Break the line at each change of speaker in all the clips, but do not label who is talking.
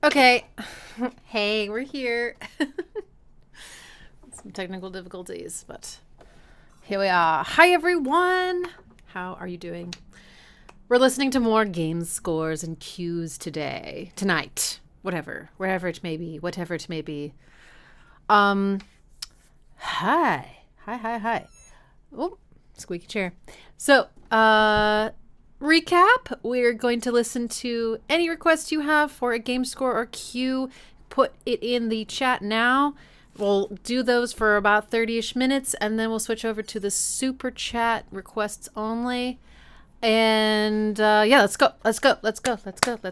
Okay. Hey, we're here. Some technical difficulties, but here we are. Hi, everyone. How are you doing? We're listening to more game scores and cues tonight, wherever it may be, whatever it may be. Hi. Oh, squeaky chair. So, recap, we're going to listen to any requests you have for a game score or cue. Put it in the chat now. We'll do those for about 30-ish minutes, and then we'll switch over to the super chat requests only. And yeah, let's go. Okay.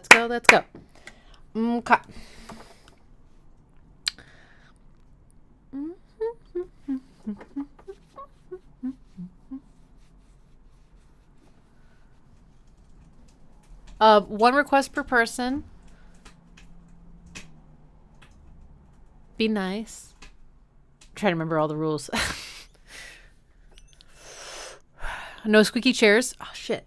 One request per person. Be nice. I'm trying to remember all the rules. No squeaky chairs. Oh shit.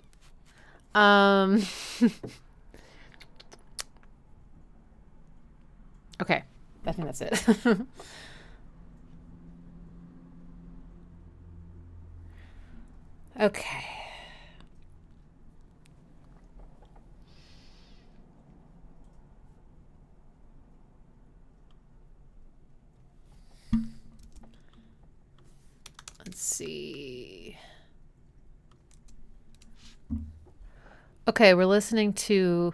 Okay. I think that's it. Okay. Let's see. Okay, we're listening to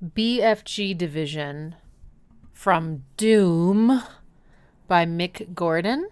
BFG Division from Doom by Mick Gordon.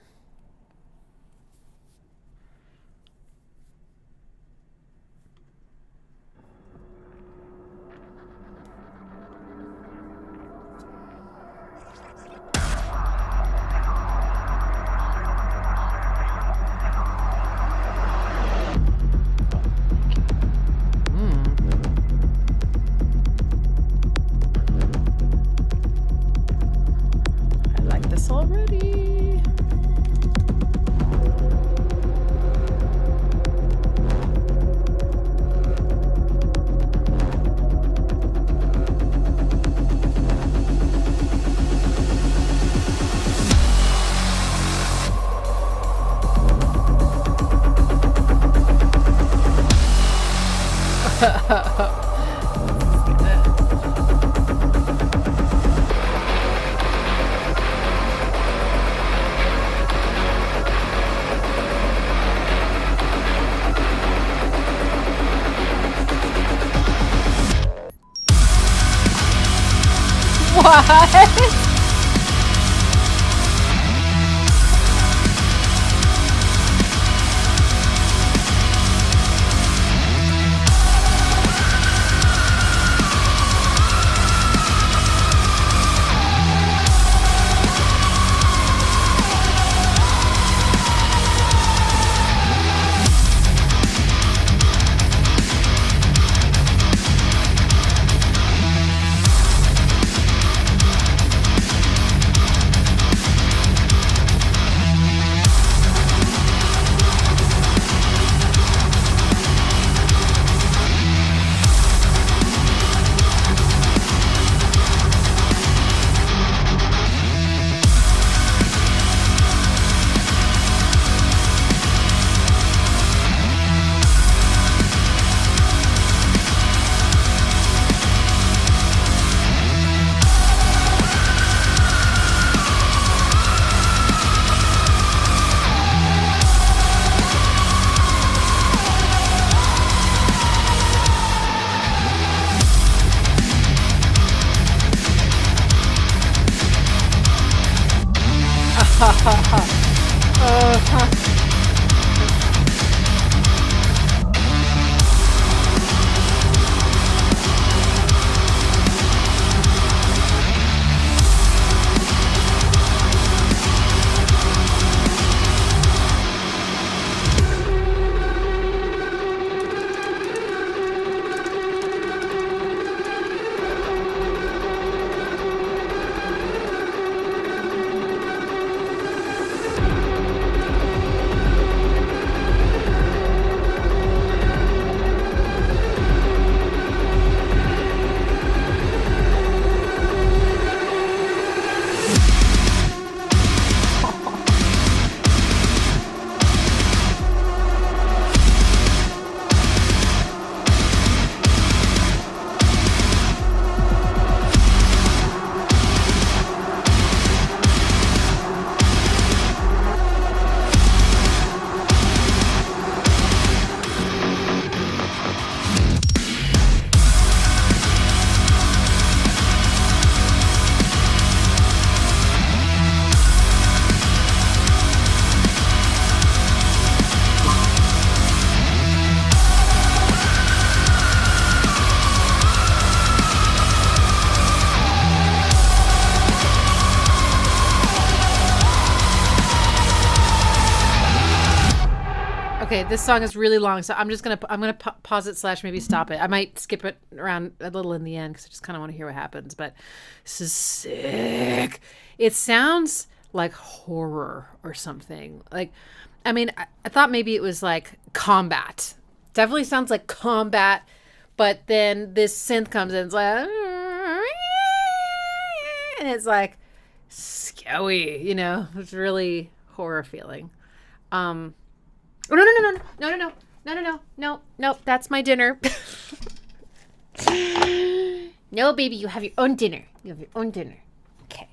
Already. What? Okay, this song is really long, so I'm gonna pause it / maybe stop it. I might skip it around a little in the end because I just kind of want to hear what happens. But this is sick. It sounds like horror or something. Like, I mean, I thought maybe it was like combat. Definitely sounds like combat. But then this synth comes in, it's like, and it's like scary, you know. It's really horror feeling. Oh, no, that's my dinner. No, baby, you have your own dinner. Okay.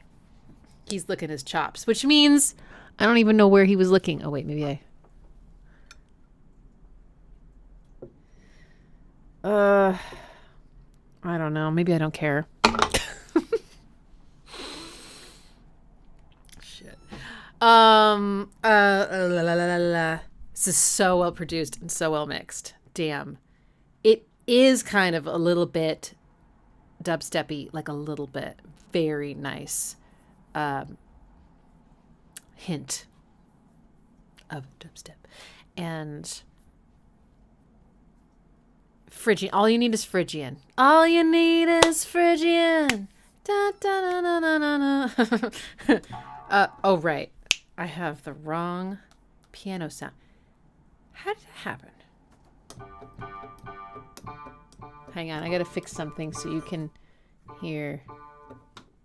He's licking his chops, which means I don't even know where he was licking. Oh, wait, maybe I don't know. Maybe I don't care. Shit. This is so well produced and so well mixed. Damn. It is kind of a little bit dubsteppy, like a little bit. Very nice hint of dubstep. And Phrygian. All you need is Phrygian. All you need is Phrygian. Da, da, da, da, da, da. Oh, right. I have the wrong piano sound. How did that happen? Hang on, I gotta fix something so you can hear.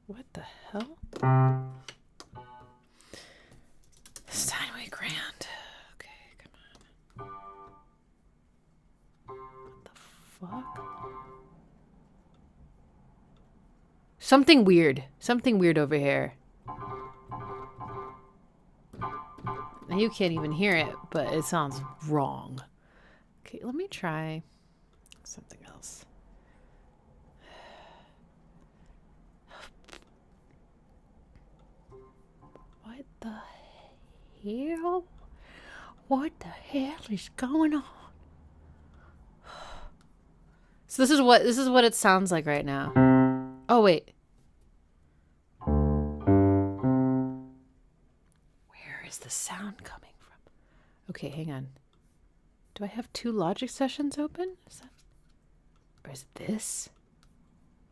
What the hell? Steinway Grand. Okay, come on. What the fuck? Something weird. Something weird over here. Now you can't even hear it, but it sounds wrong. Okay, let me try something else. What the hell? What the hell is going on? So this is what it sounds like right now. Oh wait. Is the sound coming from? Okay, hang on. Do I have 2 Logic sessions open? Or is it this?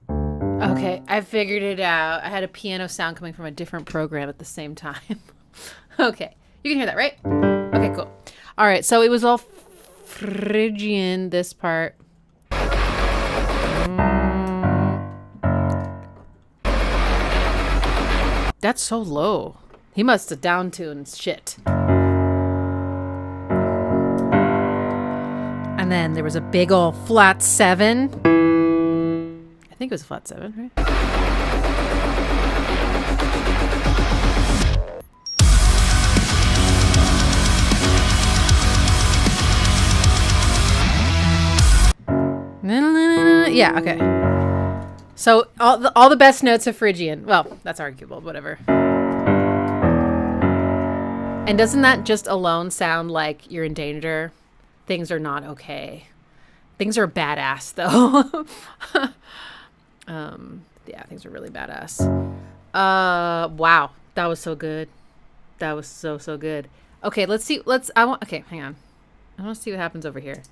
Okay, I figured it out. I had a piano sound coming from a different program at the same time. Okay, you can hear that, right? Okay, cool. All right, so it was all Phrygian, this part. That's so low. He must have downtuned shit. And then there was a big old flat 7. I think it was a flat 7, right? Yeah, okay. So all the best notes of Phrygian. Well, that's arguable, whatever. And doesn't that just alone sound like you're in danger? Things are not okay. Things are badass, though. Yeah, things are really badass. Wow, that was so good. That was so good. Okay, let's see. Okay, hang on. I want to see what happens over here.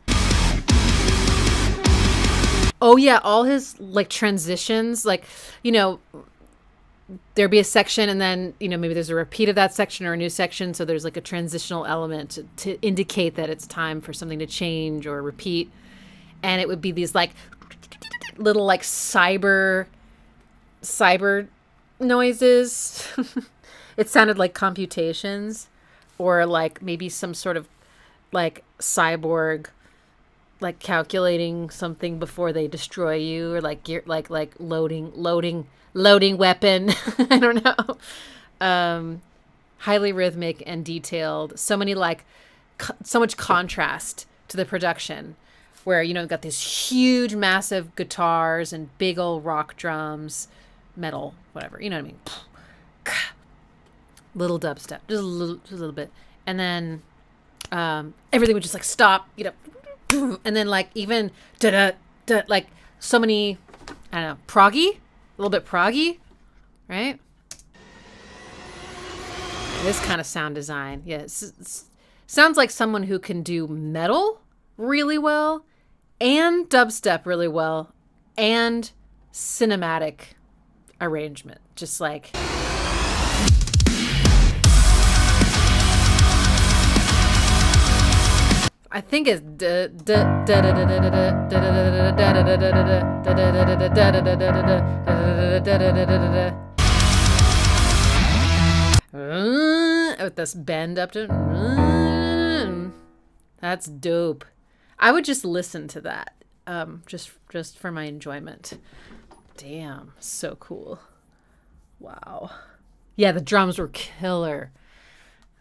Oh yeah, all his like transitions, like, you know, there'd be a section and then, you know, maybe there's a repeat of that section or a new section. So there's like a transitional element to indicate that it's time for something to change or repeat. And it would be these like little like cyber noises. It sounded like computations or like maybe some sort of like cyborg, like calculating something before they destroy you, or like loading weapon. I don't know. Highly rhythmic and detailed. So many so much contrast to the production, where, you know, you've got these huge, massive guitars and big old rock drums, metal, whatever. You know what I mean? Little dubstep, just a little bit, and then everything would just like stop, you know, and then like even like so many, I don't know, proggy. A little bit proggy, right? This kind of sound design. Yeah, Sounds like someone who can do metal really well and dubstep really well and cinematic arrangement. Just like... I think it's with this bend up to... That's dope. I would just listen to that, just for my enjoyment. Damn, so cool. Wow. Yeah, the drums were killer.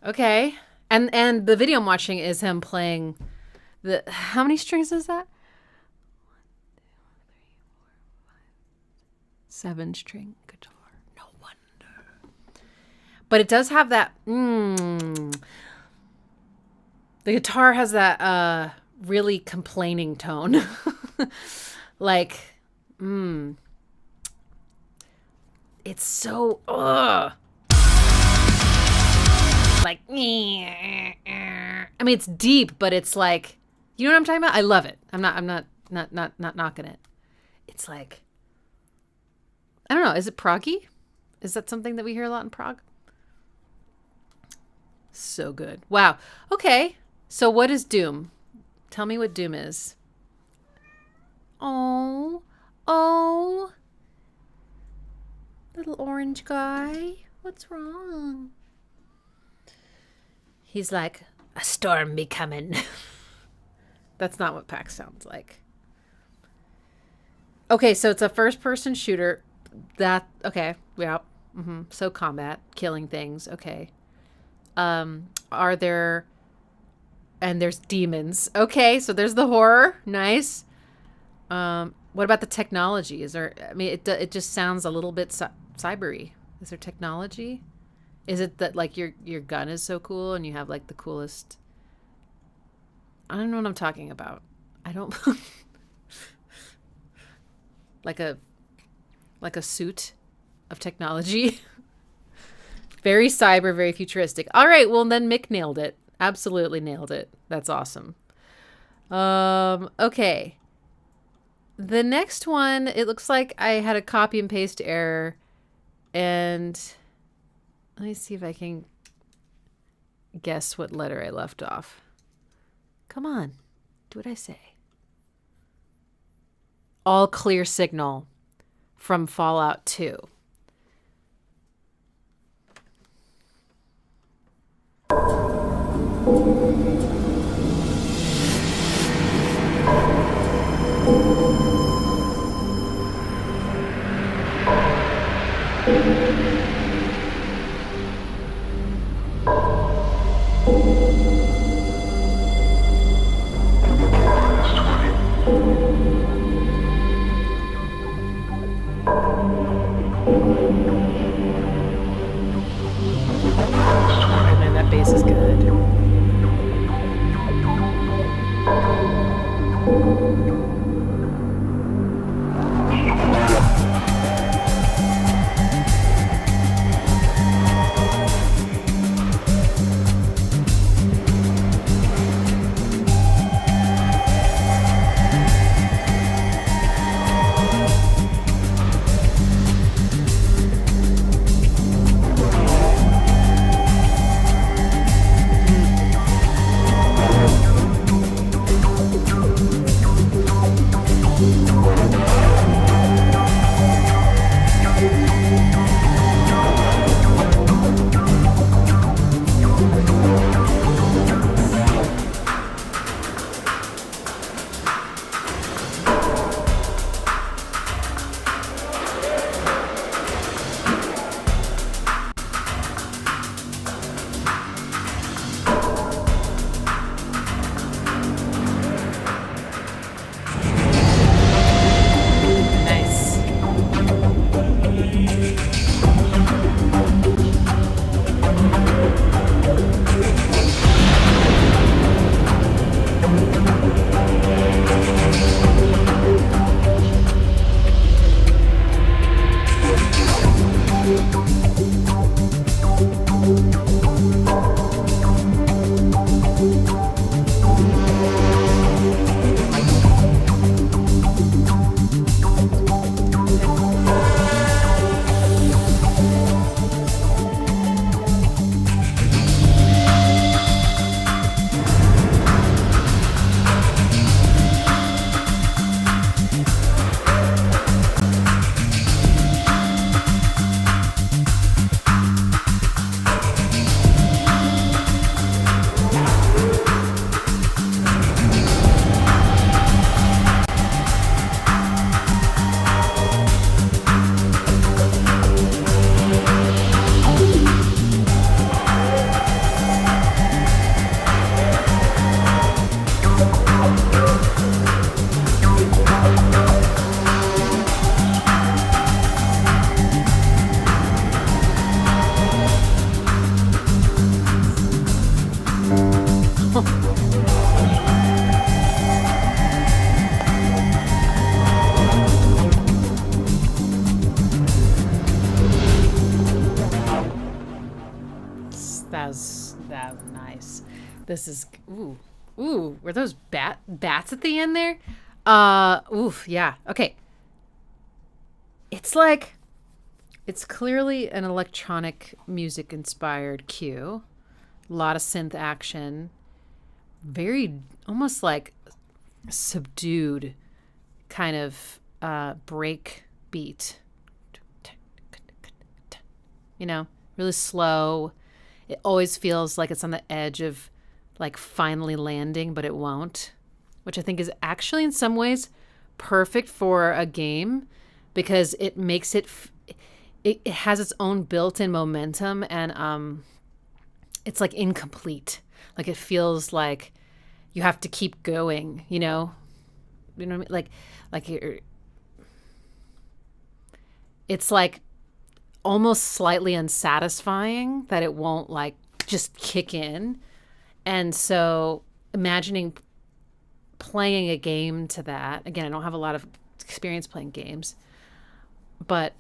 Okay. And the video I'm watching is him playing the... How many strings is that? 7-string guitar. No wonder. But it does have that... The guitar has that really complaining tone. Like... It's so... Like, I mean, it's deep, but it's like, you know what I'm talking about? I love it. I'm not knocking it. It's like, I don't know. Is it proggy? Is that something that we hear a lot in prog? So good. Wow. Okay. So what is Doom? Tell me what Doom is. Oh, little orange guy. What's wrong? He's like, a storm be coming. That's not what Pax sounds like. Okay, so it's a first-person shooter. Okay, yeah. So combat, killing things. Okay. Are there... And there's demons. Okay, so there's the horror. Nice. What about the technology? Is there... I mean, it just sounds a little bit cybery. Is there technology? Is it that like your gun is so cool and you have like the coolest... I don't know what I'm talking about. I don't... like a suit of technology. Very cyber, very futuristic. All right, well then Mick nailed it. Absolutely nailed it. That's awesome. Okay. The next one, it looks like I had a copy and paste error, and let me see if I can guess what letter I left off. Come on. Do what I say. All clear signal from Fallout 2. Man, that bass is good. that was nice. This is ooh. Were those bats at the end there? Oof. Yeah. Okay. It's like it's clearly an electronic music inspired cue. A lot of synth action. Very almost like subdued kind of break beat. You know, really slow. It always feels like it's on the edge of like finally landing, but it won't, which I think is actually in some ways perfect for a game because it makes it has its own built-in momentum, and it's like incomplete. Like it feels like you have to keep going, you know what I mean? Like it's like almost slightly unsatisfying that it won't like just kick in. And so imagining playing a game to that, again, I don't have a lot of experience playing games, but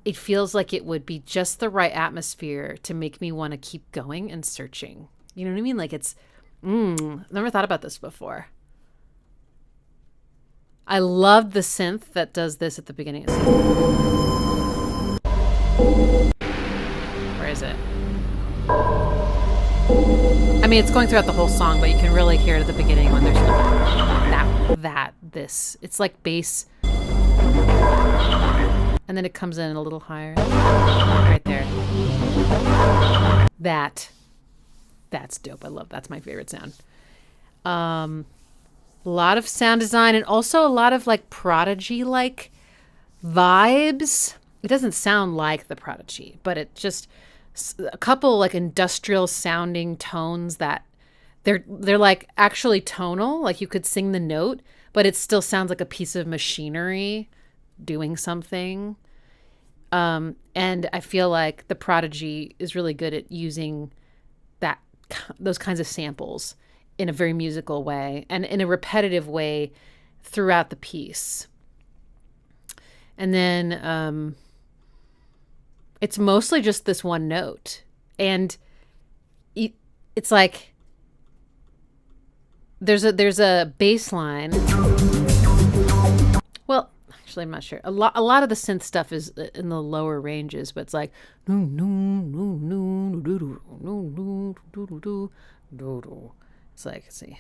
it feels like it would be just the right atmosphere to make me want to keep going and searching. You know what I mean? Like it's, never thought about this before. I loved the synth that does this at the beginning. Where is it? I mean, it's going throughout the whole song, but you can really hear it at the beginning when there's this. It's like bass. And then it comes in a little higher. Right there. That's dope. I love that's my favorite sound. A lot of sound design and also a lot of like Prodigy like vibes. It doesn't sound like the Prodigy, but it just a couple like industrial sounding tones that they're like actually tonal, like you could sing the note, but it still sounds like a piece of machinery doing something. And I feel like the Prodigy is really good at using those kinds of samples in a very musical way and in a repetitive way throughout the piece. And then it's mostly just this one note. And it's like there's a bass line. Well, actually, I'm not sure. A lot of the synth stuff is in the lower ranges, but it's like it's like, let's see.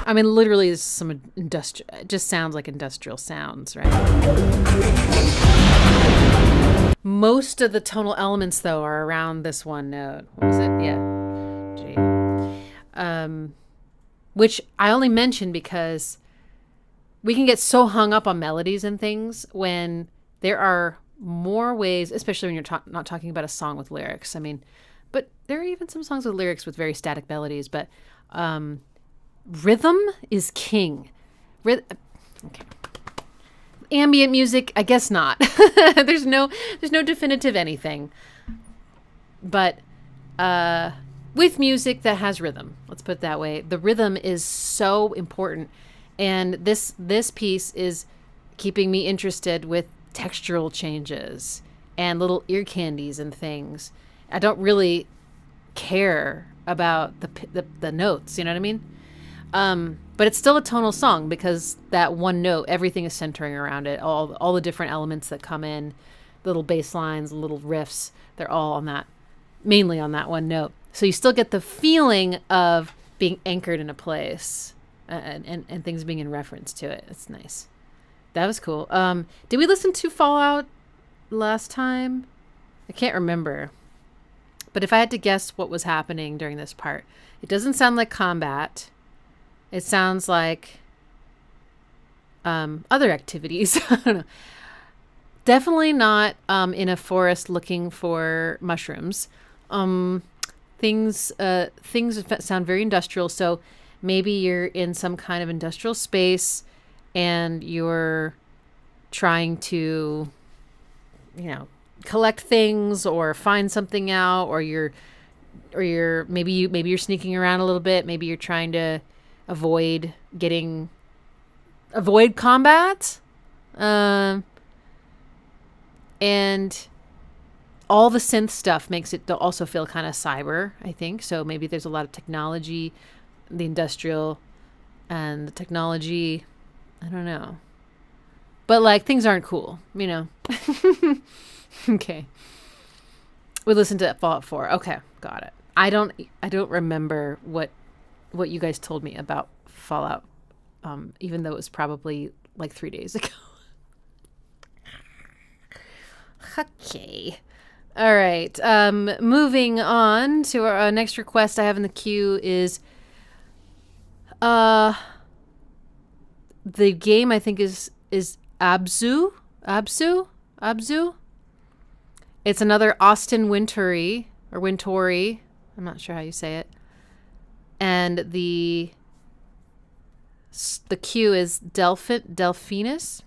I mean, literally, is some industrial. It just sounds like industrial sounds, right? Most of the tonal elements, though, are around this one note. What is it? Yeah, G. Which I only mention because we can get so hung up on melodies and things when there are more ways, especially when you're not talking about a song with lyrics. I mean, but there are even some songs with lyrics with very static melodies, but rhythm is king. Okay. Ambient music, I guess not. there's no definitive anything. But with music that has rhythm, let's put it that way, the rhythm is so important. And this piece is keeping me interested with textural changes and little ear candies and things. I don't really care about the notes, you know what I mean? But it's still a tonal song because that one note, everything is centering around it. All the different elements that come in, little bass lines, little riffs, they're all mainly on that one note. So you still get the feeling of being anchored in a place and things being in reference to it. It's nice. That was cool. Did we listen to Fallout last time? I can't remember. But if I had to guess what was happening during this part, it doesn't sound like combat. It sounds like other activities. I don't know. Definitely not in a forest looking for mushrooms. Things sound very industrial. So maybe you're in some kind of industrial space and you're trying to, collect things or find something out, or maybe you're sneaking around a little bit. Maybe you're trying to avoid combat. And all the synth stuff makes it also feel kind of cyber, I think. So maybe there's a lot of technology, the industrial and the technology. I don't know. But like things aren't cool, you know. Okay. We listened to Fallout 4. Okay, got it. I don't remember what you guys told me about Fallout, even though it was probably like 3 days ago. Okay. All right. Moving on to our next request I have in the queue is the game I think is Abzu. It's another Austin Wintory or Wintory. I'm not sure how you say it. And the queue is Delphinus.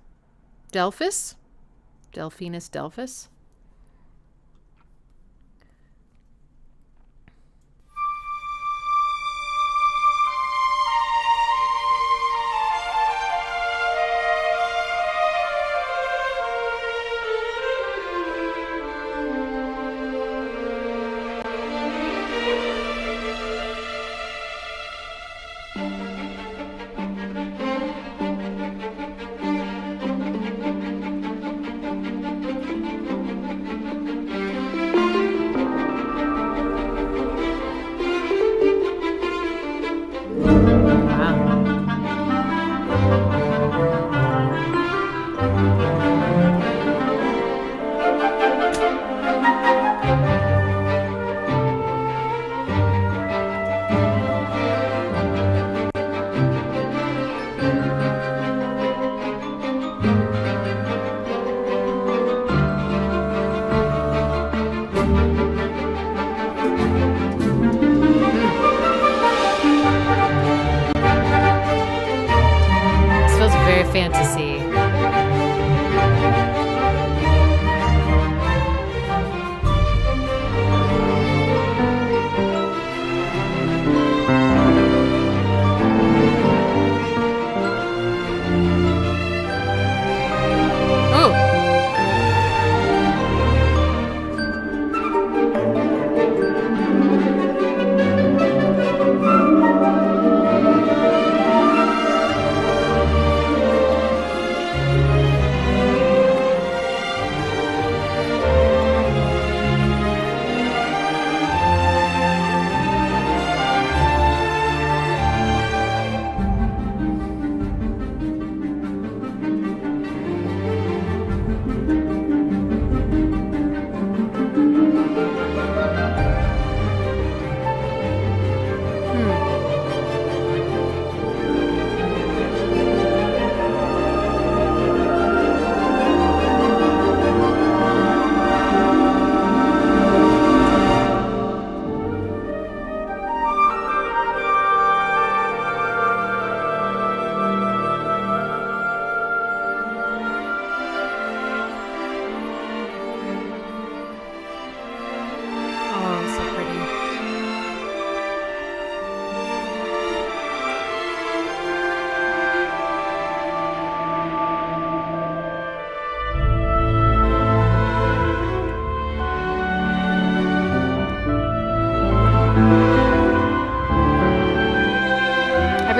Fantasy.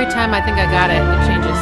Time I think I got it. It changes.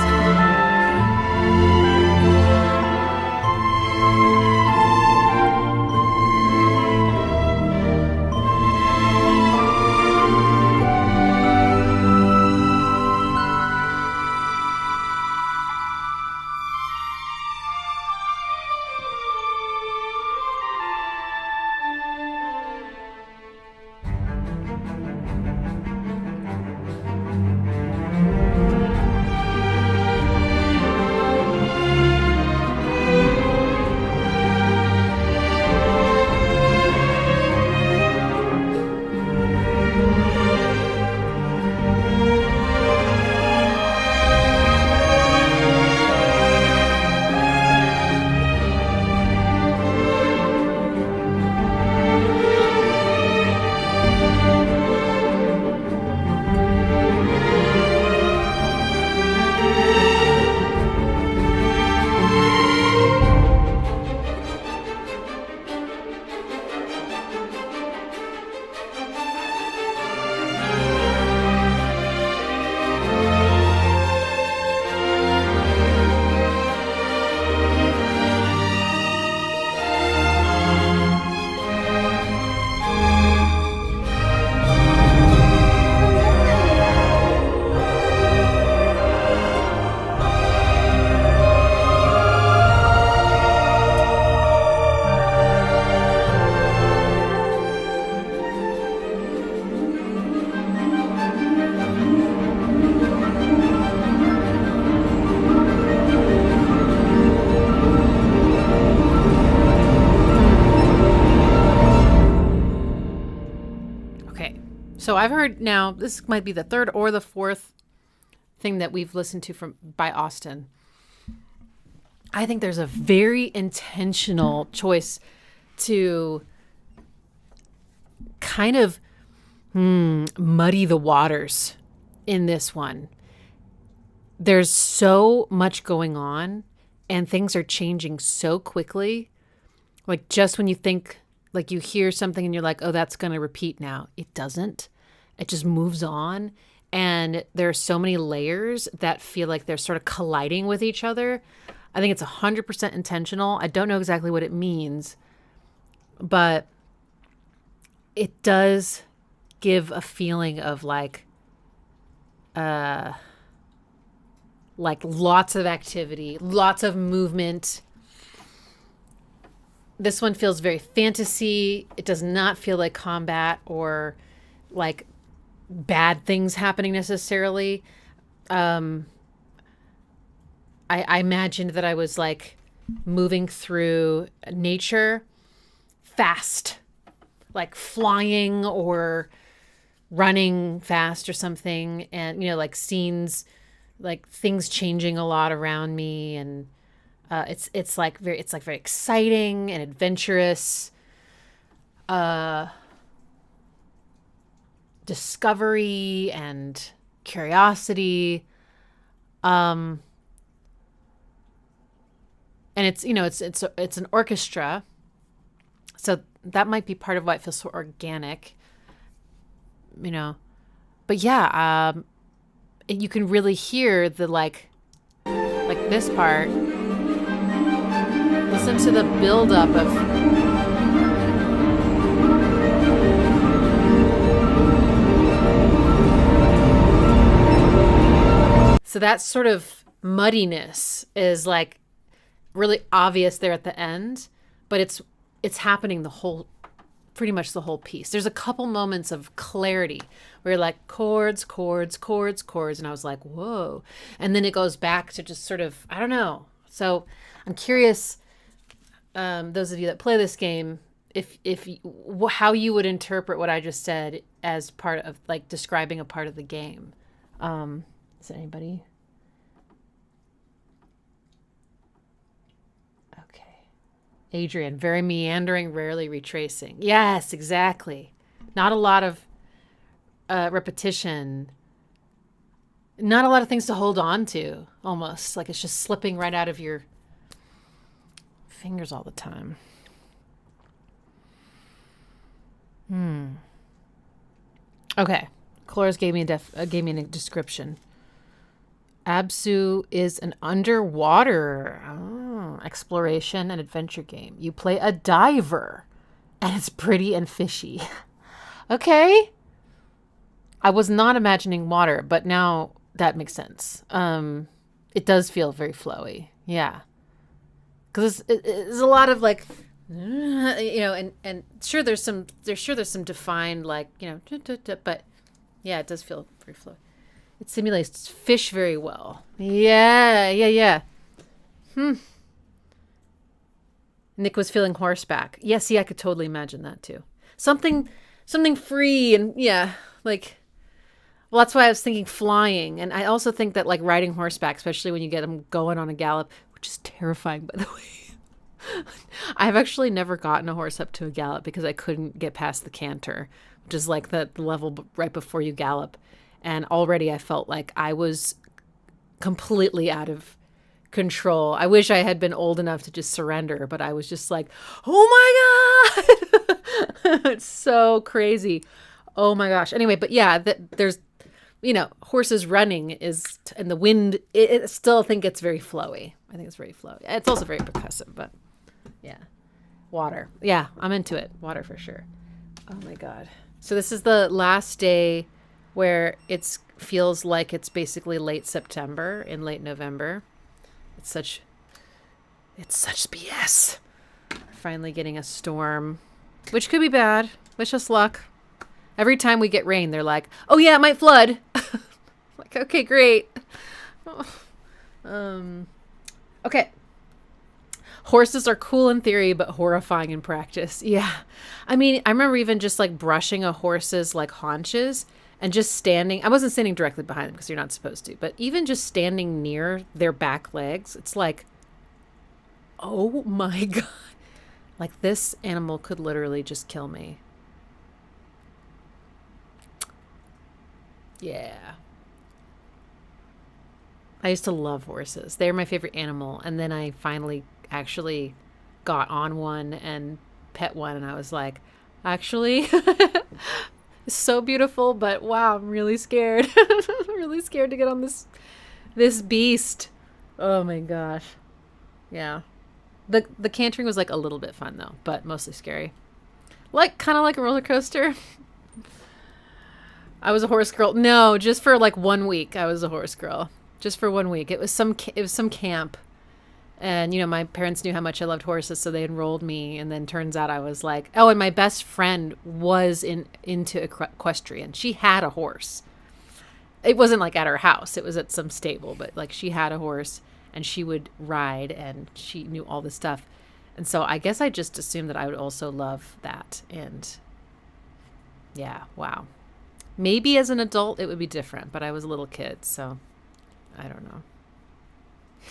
So I've heard now, this might be the third or the fourth thing that we've listened to by Austin. I think there's a very intentional choice to kind of muddy the waters in this one. There's so much going on and things are changing so quickly. Like just when you think, like you hear something and you're like, oh, that's going to repeat now. It doesn't. It just moves on. And there are so many layers that feel like they're sort of colliding with each other. I think it's 100% intentional. I don't know exactly what it means, but it does give a feeling of like lots of activity, lots of movement. This one feels very fantasy. It does not feel like combat or like bad things happening necessarily. I imagined that I was like moving through nature fast, like flying or running fast or something. And, you know, like scenes, like things changing a lot around me. And it's very exciting and adventurous. Discovery and curiosity. And it's, you know, it's an orchestra. So that might be part of why it feels so organic, you know. But yeah, you can really hear the like this part. Listen to the buildup of so that sort of muddiness is like really obvious there at the end, but it's happening pretty much the whole piece. There's a couple moments of clarity where you're like chords, and I was like, whoa. And then it goes back to just sort of, I don't know. So I'm curious, those of you that play this game, how you would interpret what I just said as part of like describing a part of the game. Is there anybody? Adrian, very meandering, rarely retracing. Yes, exactly. Not a lot of repetition. Not a lot of things to hold on to, almost. Like it's just slipping right out of your fingers all the time. Okay. Cloris gave me a description. Absu is an underwater exploration and adventure game. You play a diver, and it's pretty and fishy. Okay. I was not imagining water, but now that makes sense. It does feel very flowy. Yeah. Because it's a lot of like, you know, and sure there's some defined like, you know, but yeah, it does feel very flowy. It simulates fish very well. Yeah. Nick was feeling horseback. Yeah, see, I could totally imagine that too. Something free and yeah, like, well, that's why I was thinking flying. And I also think that like riding horseback, especially when you get them going on a gallop, which is terrifying, by the way. I've actually never gotten a horse up to a gallop because I couldn't get past the canter, which is like the level right before you gallop. And already I felt like I was completely out of control. I wish I had been old enough to just surrender, but I was just like, oh my God, it's so crazy. Oh my gosh. Anyway, but yeah, there's, you know, horses running is, and the wind, it still think it's very flowy. I think it's very flowy. It's also very percussive, but yeah. Water. Yeah, I'm into it. Water for sure. Oh my God. So this is the last day where it feels like it's basically late September in late November. It's such BS. We're finally getting a storm, which could be bad. Wish us luck. Every time we get rain, they're like, oh yeah, it might flood. Like, okay, great. Okay. Horses are cool in theory, but horrifying in practice. Yeah. I mean, I remember even just like brushing a horse's like haunches and just standing. I wasn't standing directly behind them because you're not supposed to, but even just standing near their back legs, it's like, oh my God. Like this animal could literally just kill me. Yeah. I used to love horses. They're my favorite animal. And then I finally actually got on one and pet one. And I was like, actually, it's so beautiful. But wow, I'm really scared. I'm really scared to get on this beast. Oh my gosh. Yeah. The cantering was like a little bit fun though, but mostly scary. Like kind of like a roller coaster. I was a horse girl. No, just for like 1 week I was a horse girl. Just for 1 week. It was some camp. And you know, my parents knew how much I loved horses, so they enrolled me, and then turns out I was like, oh, and my best friend was into equestrian. She had a horse. It wasn't like at her house. It was at some stable, but like she had a horse and she would ride and she knew all this stuff. And so I guess I just assumed that I would also love that. And yeah, wow. Maybe as an adult it would be different, but I was a little kid, so I don't know.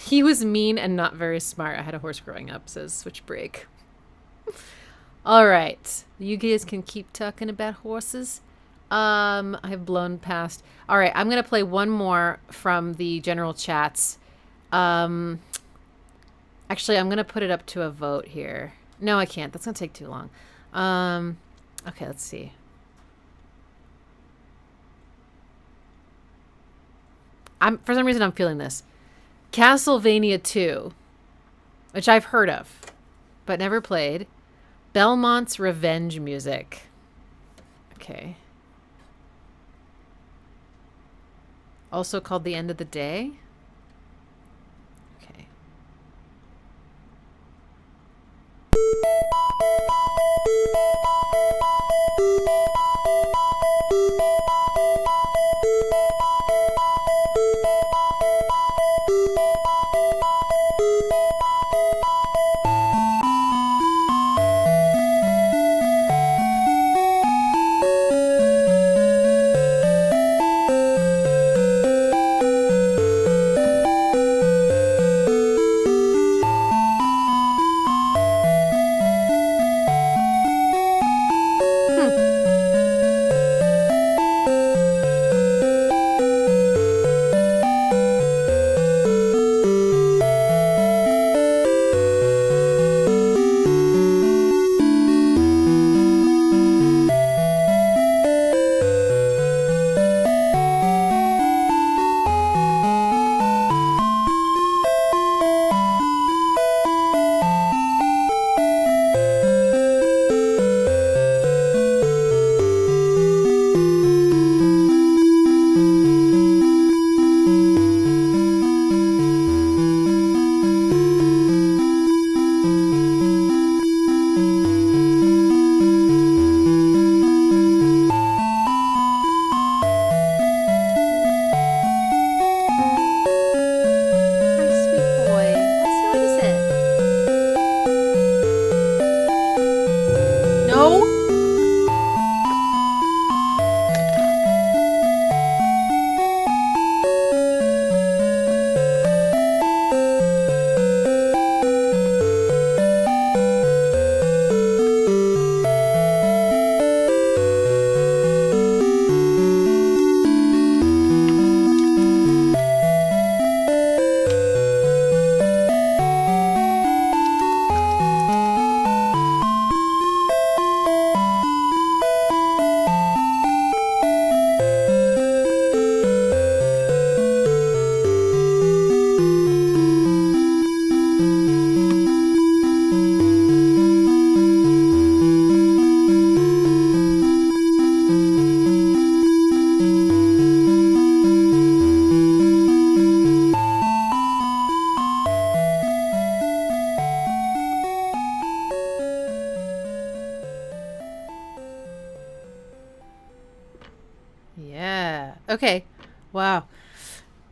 He was mean and not very smart. I had a horse growing up, says Switch Break. All right. You guys can keep talking about horses. I've blown past. All right. I'm going to play one more from the general chats. Actually, I'm going to put it up to a vote here. No, I can't. That's going to take too long. Okay, let's see. For some reason, I'm feeling this. Castlevania 2, which I've heard of, but never played. Belmont's Revenge music. Okay. Also called The End of the Day. Okay. Okay. Wow.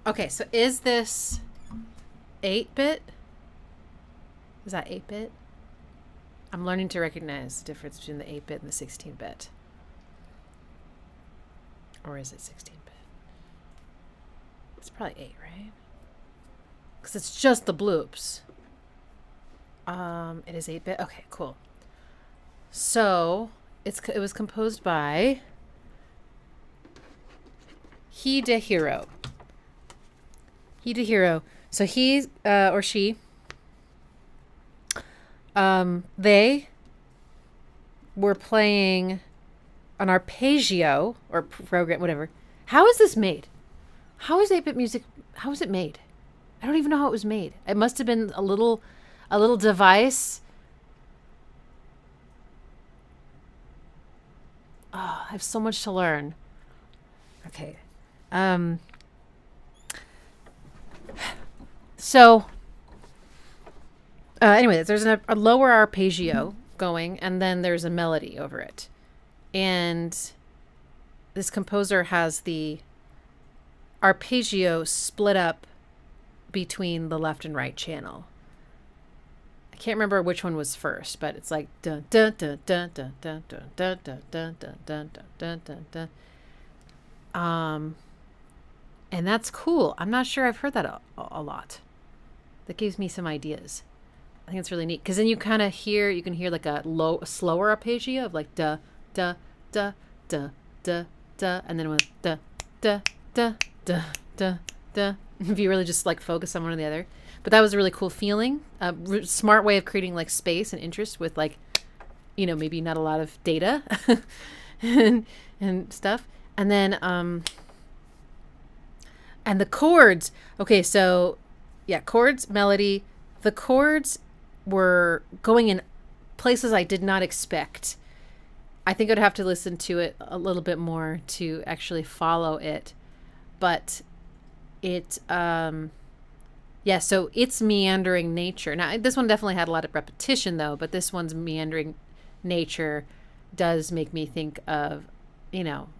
Okay, so is this 8-bit? Is that 8-bit? I'm learning to recognize the difference between the 8-bit and the 16-bit. Or is it 16-bit? It's probably 8, right? Because it's just the bloops. It is 8-bit. Okay, cool. So it was composed by Hidehiro. So he or she, they were playing an arpeggio or program, whatever. How is this made? How is 8-bit music? How is it made? I don't even know how it was made. It must have been a little device. Oh, I have so much to learn. Okay. So, anyway, there's a lower arpeggio going, and then there's a melody over it. And this composer has the arpeggio split up between the left and right channel. I can't remember which one was first, but it's like dun dun dun dun dun dun dun dun dun dun dun dun dun dun dun. And that's cool. I'm not sure I've heard that a lot. That gives me some ideas. I think it's really neat because then you can hear like a slower arpeggio of like da da da da da da, and then with da da da da da da. If you really just like focus on one or the other. But that was a really cool feeling. Smart way of creating like space and interest with like, maybe not a lot of data and stuff. And then and the chords. Okay, so yeah, chords, melody. The chords were going in places I did not expect. I think I'd have to listen to it a little bit more to actually follow it. But it yeah, so it's meandering nature. Now, this one definitely had a lot of repetition, though, but this one's meandering nature does make me think of,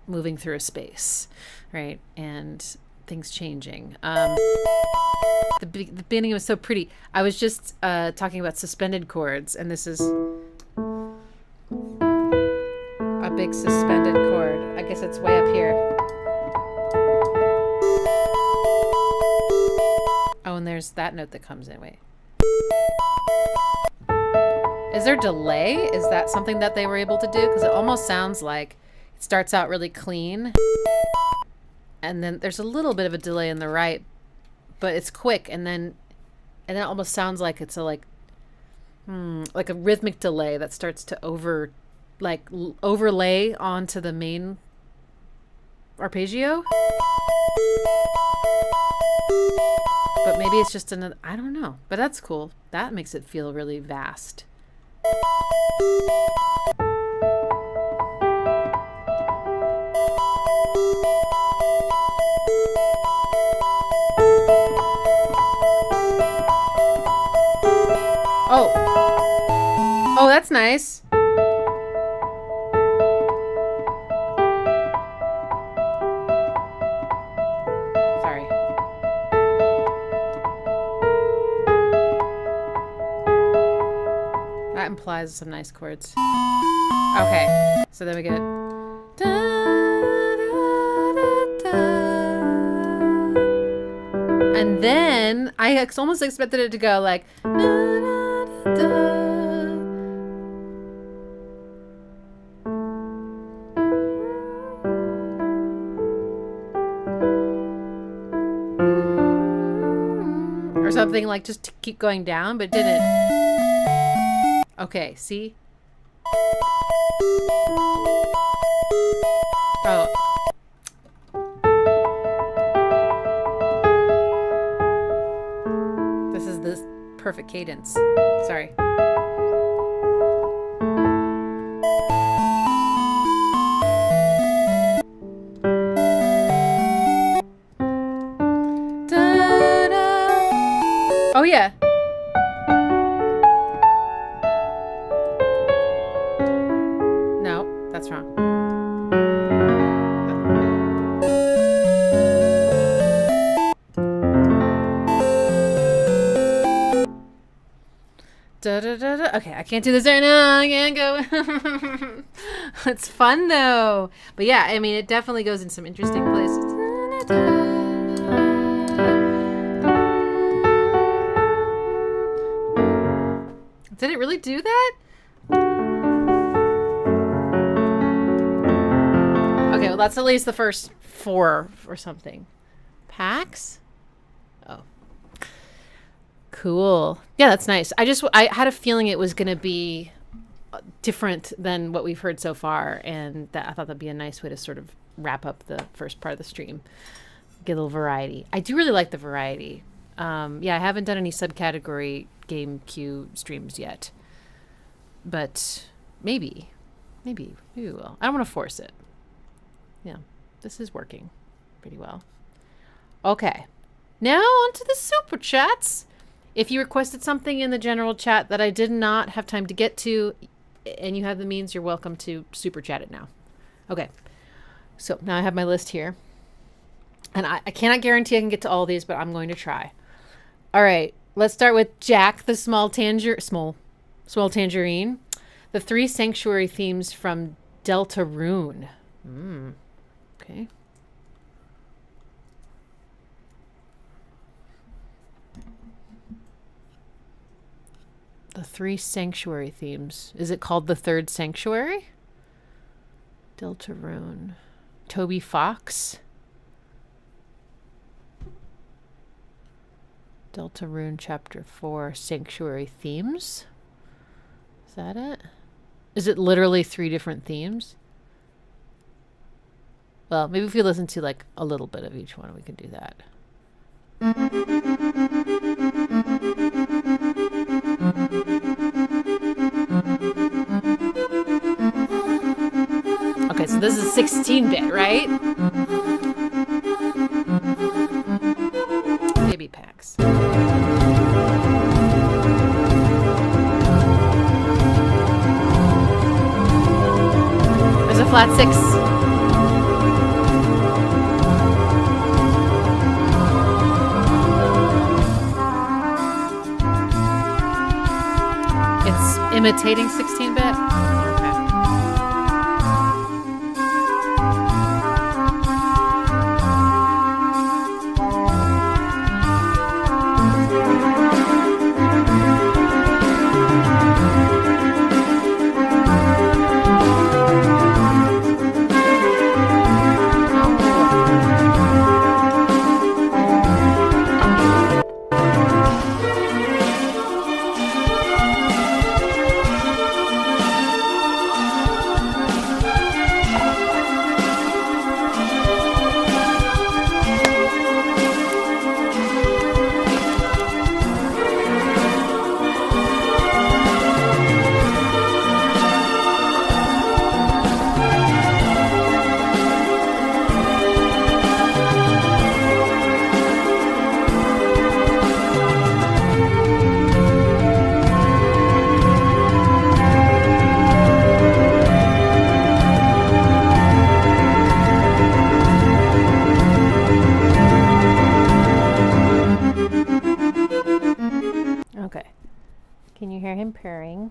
moving through a space, right? And things changing. The beginning was so pretty. I was just talking about suspended chords, and this is a big suspended chord. I guess it's way up here. Oh, and there's that note that comes in. Wait. Is there delay? Is that something that they were able to do? Because it almost sounds like it starts out really clean. And then there's a little bit of a delay in the right, but it's quick. And then it almost sounds like it's like a rhythmic delay that starts to overlay onto the main arpeggio. But maybe it's just another, I don't know. But that's cool. That makes it feel really vast. Oh, that's nice. Sorry. That implies some nice chords. Okay, so then we get da, da, da, da. And then I almost expected it to go like da, da, da, da. Or something like just to keep going down, but it didn't. Okay, see? Oh. This is the perfect cadence. Sorry. Oh, yeah. No, that's wrong. Okay, I can't do this right now. I can't go. It's fun though. But yeah, I mean, it definitely goes in some interesting places. Did it really do that? Okay, well, that's at least the first 4 or something. Packs? Oh. Cool. Yeah, that's nice. I had a feeling it was going to be different than what we've heard so far, and I thought that'd be a nice way to sort of wrap up the first part of the stream. Get a little variety. I do really like the variety. Yeah, I haven't done any subcategory game queue streams yet, but maybe we will. I don't want to force it. Yeah, this is working pretty well. Okay, now on to the super chats. If you requested something in the general chat that I did not have time to get to, and you have the means, you're welcome to super chat it now. Okay, so now I have my list here, and I cannot guarantee I can get to all these, but I'm going to try. All right, let's start with Jack the small tangerine. The 3 sanctuary themes from Deltarune. Okay. The 3 sanctuary themes. Is it called the 3rd sanctuary? Deltarune. Toby Fox. Deltarune Chapter 4 Sanctuary Themes. Is that it? Is it literally 3 different themes? Well, maybe if we listen to like a little bit of each one, we can do that. Okay, so this is 16-bit, right? Baby packs. There's a flat 6. It's imitating 16-bit. Purring.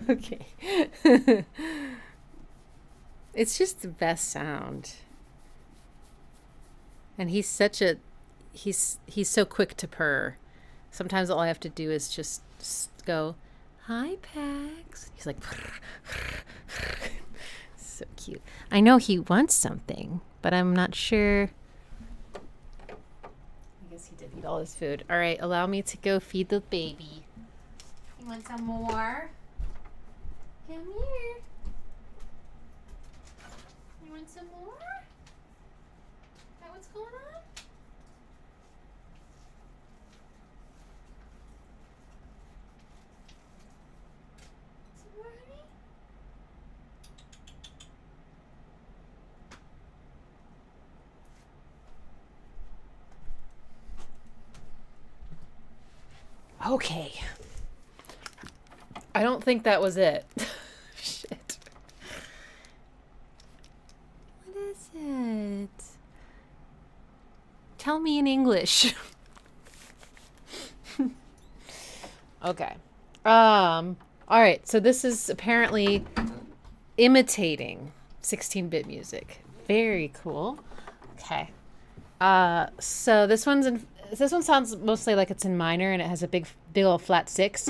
Okay. It's just the best sound. And he's so quick to purr. Sometimes all I have to do is just go, "Hi, Pax." He's like, so cute. I know he wants something, but I'm not sure. I guess he did eat all his food. All right, allow me to go feed the baby. You want some more? Come here. You want some more? Is that what's going on? Some more, honey? Okay. I don't think that was it. Shit. What is it? Tell me in English. Okay. All right. So this is apparently imitating 16-bit music. Very cool. Okay. So this one sounds mostly like it's in minor, and it has a big old flat 6.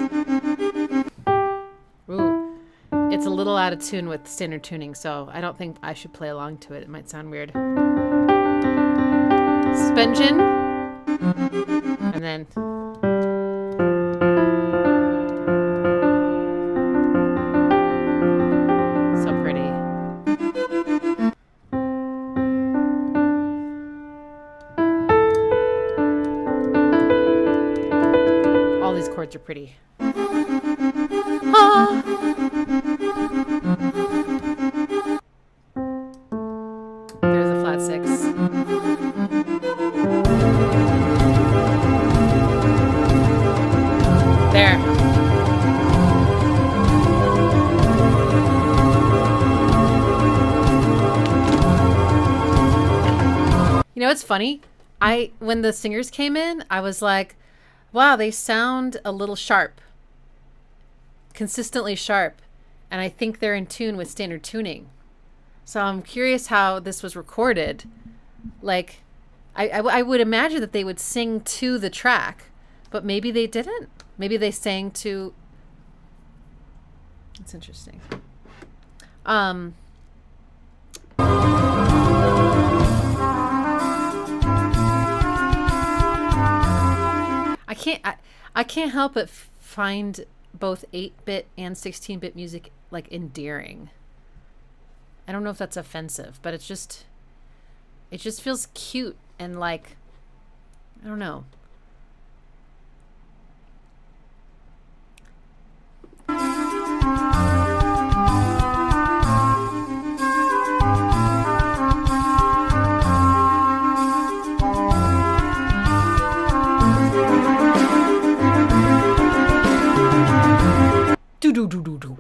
Ooh. It's a little out of tune with standard tuning, so I don't think I should play along to it. It might sound weird. Suspension. And then so pretty. All these chords are pretty. Ah. There's a flat 6. There. You know, it's funny. When the singers came in, I was like, wow, they sound a little sharp. Consistently sharp. And I think they're in tune with standard tuning. So I'm curious how this was recorded. Like, I would imagine that they would sing to the track, but maybe they didn't. Maybe they sang to... That's interesting. I can't help but find both 8-bit and 16-bit music like endearing. I don't know if that's offensive, but it just feels cute and like, I don't know. Do do do do do.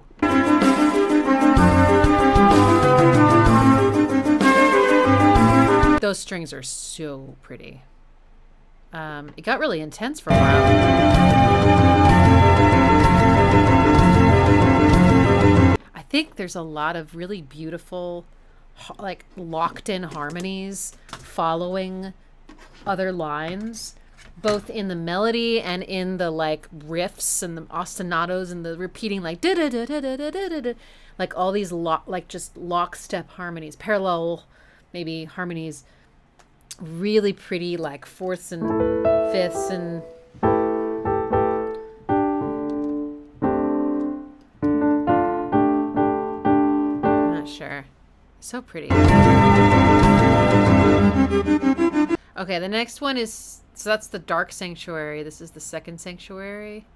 Those strings are so pretty. It got really intense for a while. I think there's a lot of really beautiful, like locked in harmonies following other lines, both in the melody and in the like riffs and the ostinatos and the repeating like da da da da da da da da, like all these like just lockstep harmonies, parallel maybe harmonies, really pretty like fourths and fifths and I'm not sure. So pretty. Okay, the next one is, so that's the Dark Sanctuary. This is the second Sanctuary.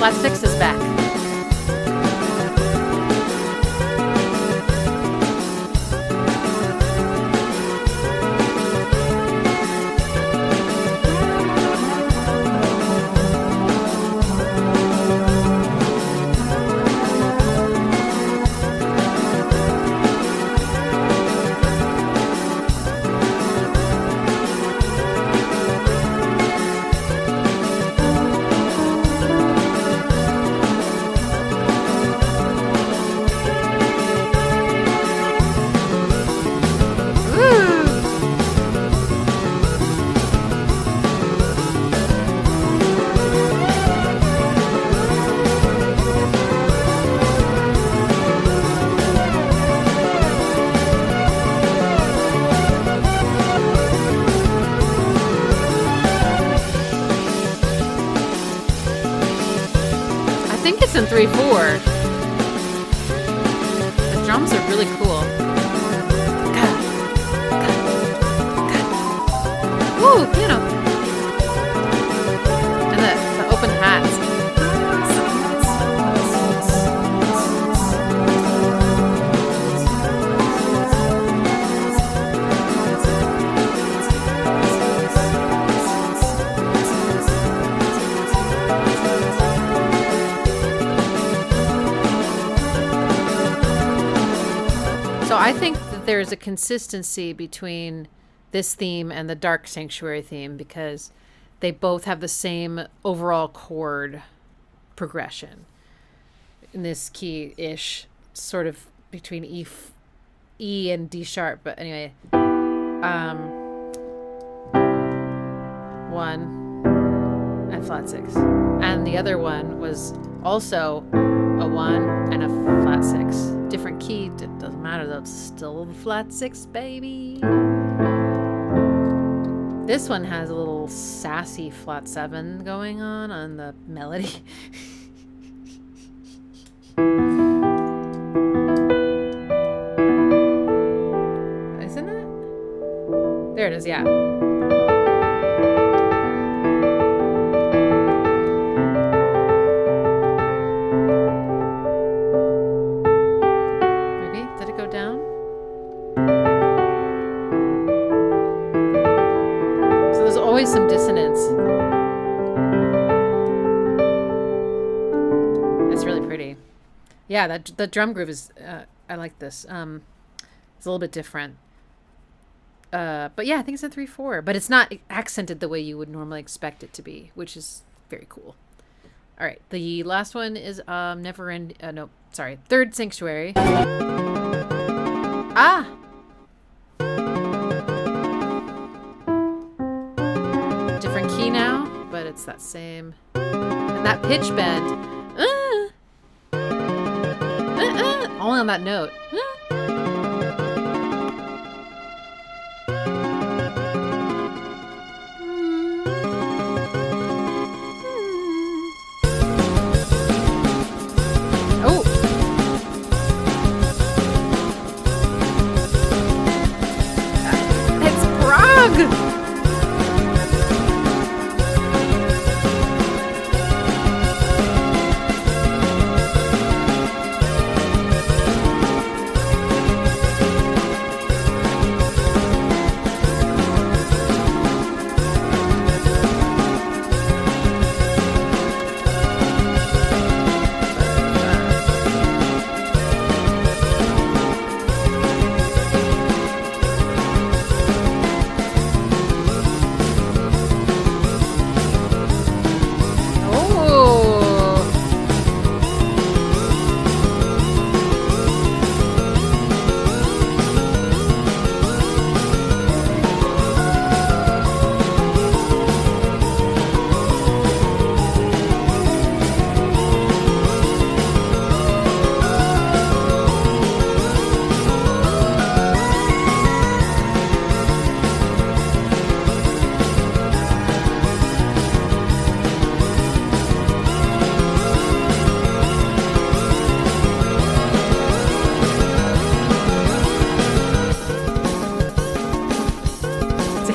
Flat 6 is back. it's in 3/4. The drums are really cool. Woo, piano. And the open hats. So I think that there's a consistency between this theme and the Dark Sanctuary theme because they both have the same overall chord progression in this key-ish, sort of between E and D sharp. But anyway, 1 and flat 6, and the other one was also a 1 and a flat 6. Different key, it doesn't matter though, it's still the flat 6, baby. This one has a little sassy flat 7 going on the melody. Isn't it? There it is, yeah. Some dissonance. It's really pretty. Yeah, the drum groove is I like this. It's a little bit different. But yeah, I think it's a 3/4, but it's not accented the way you would normally expect it to be, which is very cool. All right, the last one is Third Sanctuary. Ah. Different key now, but it's that same. And that pitch bend. Only on that note. Oh. It's Prague.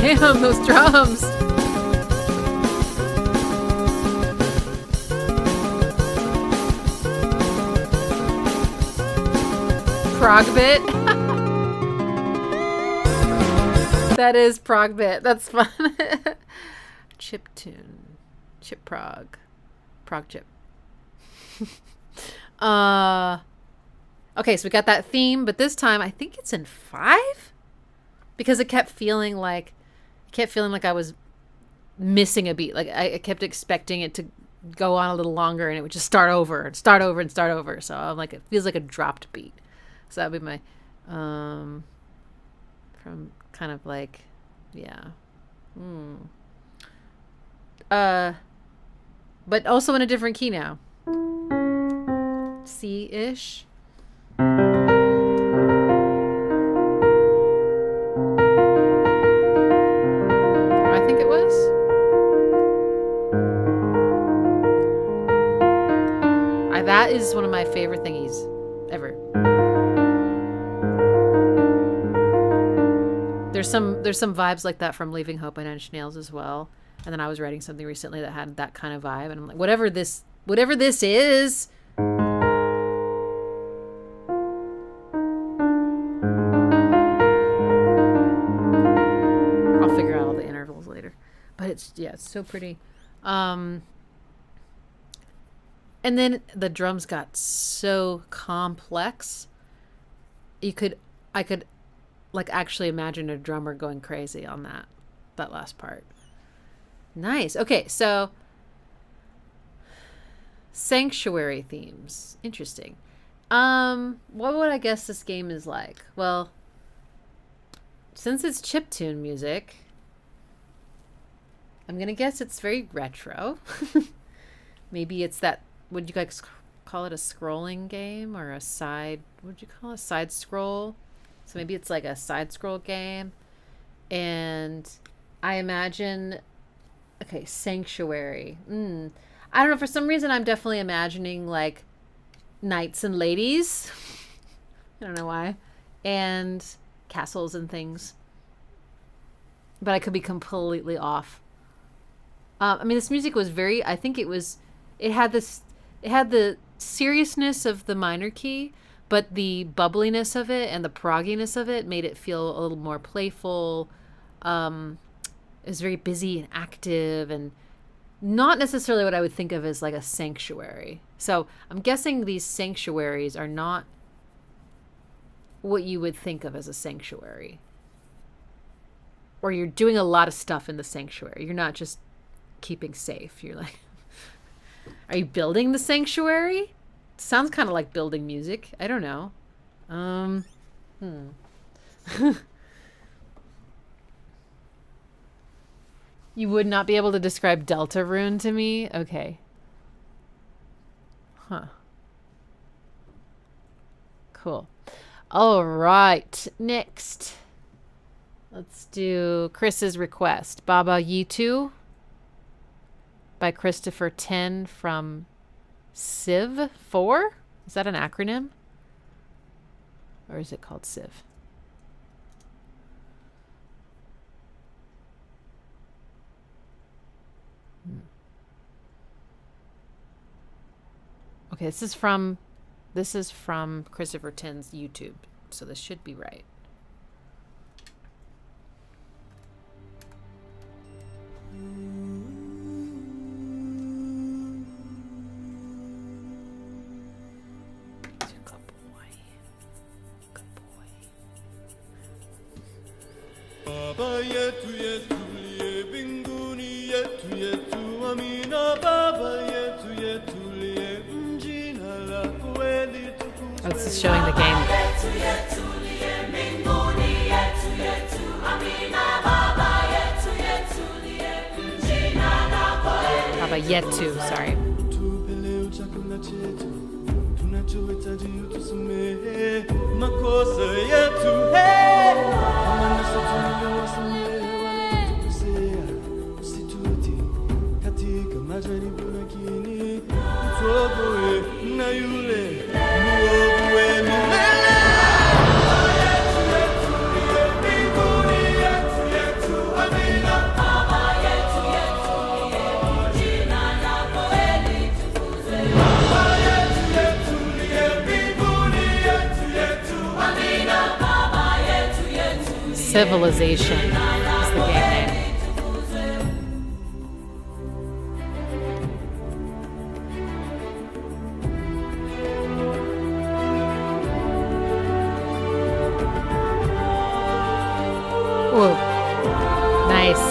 Damn, those drums. Prog bit. That is prog bit. That's fun. Chip tune. Chip prog. Prog chip. Okay, so we got that theme, but this time I think it's in 5 because it kept feeling like I was missing a beat. Like I kept expecting it to go on a little longer and it would just start over and start over and start over. So I'm like, it feels like a dropped beat. So that would be my from kind of like, yeah. But also in a different key now. C-ish. I think it was. That is one of my favorite thingies ever. There's some vibes like that from Leaving Hope and Inch Nails as well. And then I was writing something recently that had that kind of vibe, and I'm like, whatever this is. I'll figure out all the intervals later. But it's so pretty. And then the drums got so complex. I could like actually imagine a drummer going crazy on that last part. Nice. Okay, so sanctuary themes. Interesting. What would I guess this game is like? Well, since it's chiptune music, I'm going to guess it's very retro. Maybe it's that, would you guys call it a scrolling game or a side, what would you call it? A side scroll? So maybe it's like a side scroll game. And I imagine, okay, sanctuary. I don't know, for some reason I'm definitely imagining like knights and ladies. I don't know why. And castles and things. But I could be completely off. I mean, this music was very, I think it had the seriousness of the minor key, but the bubbliness of it and the progginess of it made it feel a little more playful. It was very busy and active and not necessarily what I would think of as like a sanctuary. So I'm guessing these sanctuaries are not what you would think of as a sanctuary. Or you're doing a lot of stuff in the sanctuary. You're not just keeping safe. You're like, are you building the sanctuary? Sounds kind of like building music. I don't know. You would not be able to describe Deltarune to me? Okay. Huh. Cool. All right. Next. Let's do Chris's request. Baba Yitu by Christopher 10 from Civ 4? Is that an acronym? Or is it called Civ? Okay, this is from Christopher 10's YouTube, so this should be right.
Baba yetu yetu liye mbinguni yetu yetu amina Baba yetu yetu liye mjina lako kweli tukuzwe.
Oh, this is showing the game.
Baba yetu yetu liye mbinguni yetu yetu amina Baba yetu yetu liye mjina lako kweli.
Baba Yetu, sorry.
Tupeleo chakula chetu tunachohitaji utusamehe makosa yetu kama nasi tulivyowasamehe waliotukosea usitutie katika majaribu lakini utuokoe na yule mwovu wa milele. Baba yetu yetu liye mbinguni yetu yetu amina Baba yetu yetu liye jina lako litukuzwe. Baba yetu yetu liye mbinguni yetu yetu amina Baba yetu yetu
Civilization is the game name. Whoa. Nice.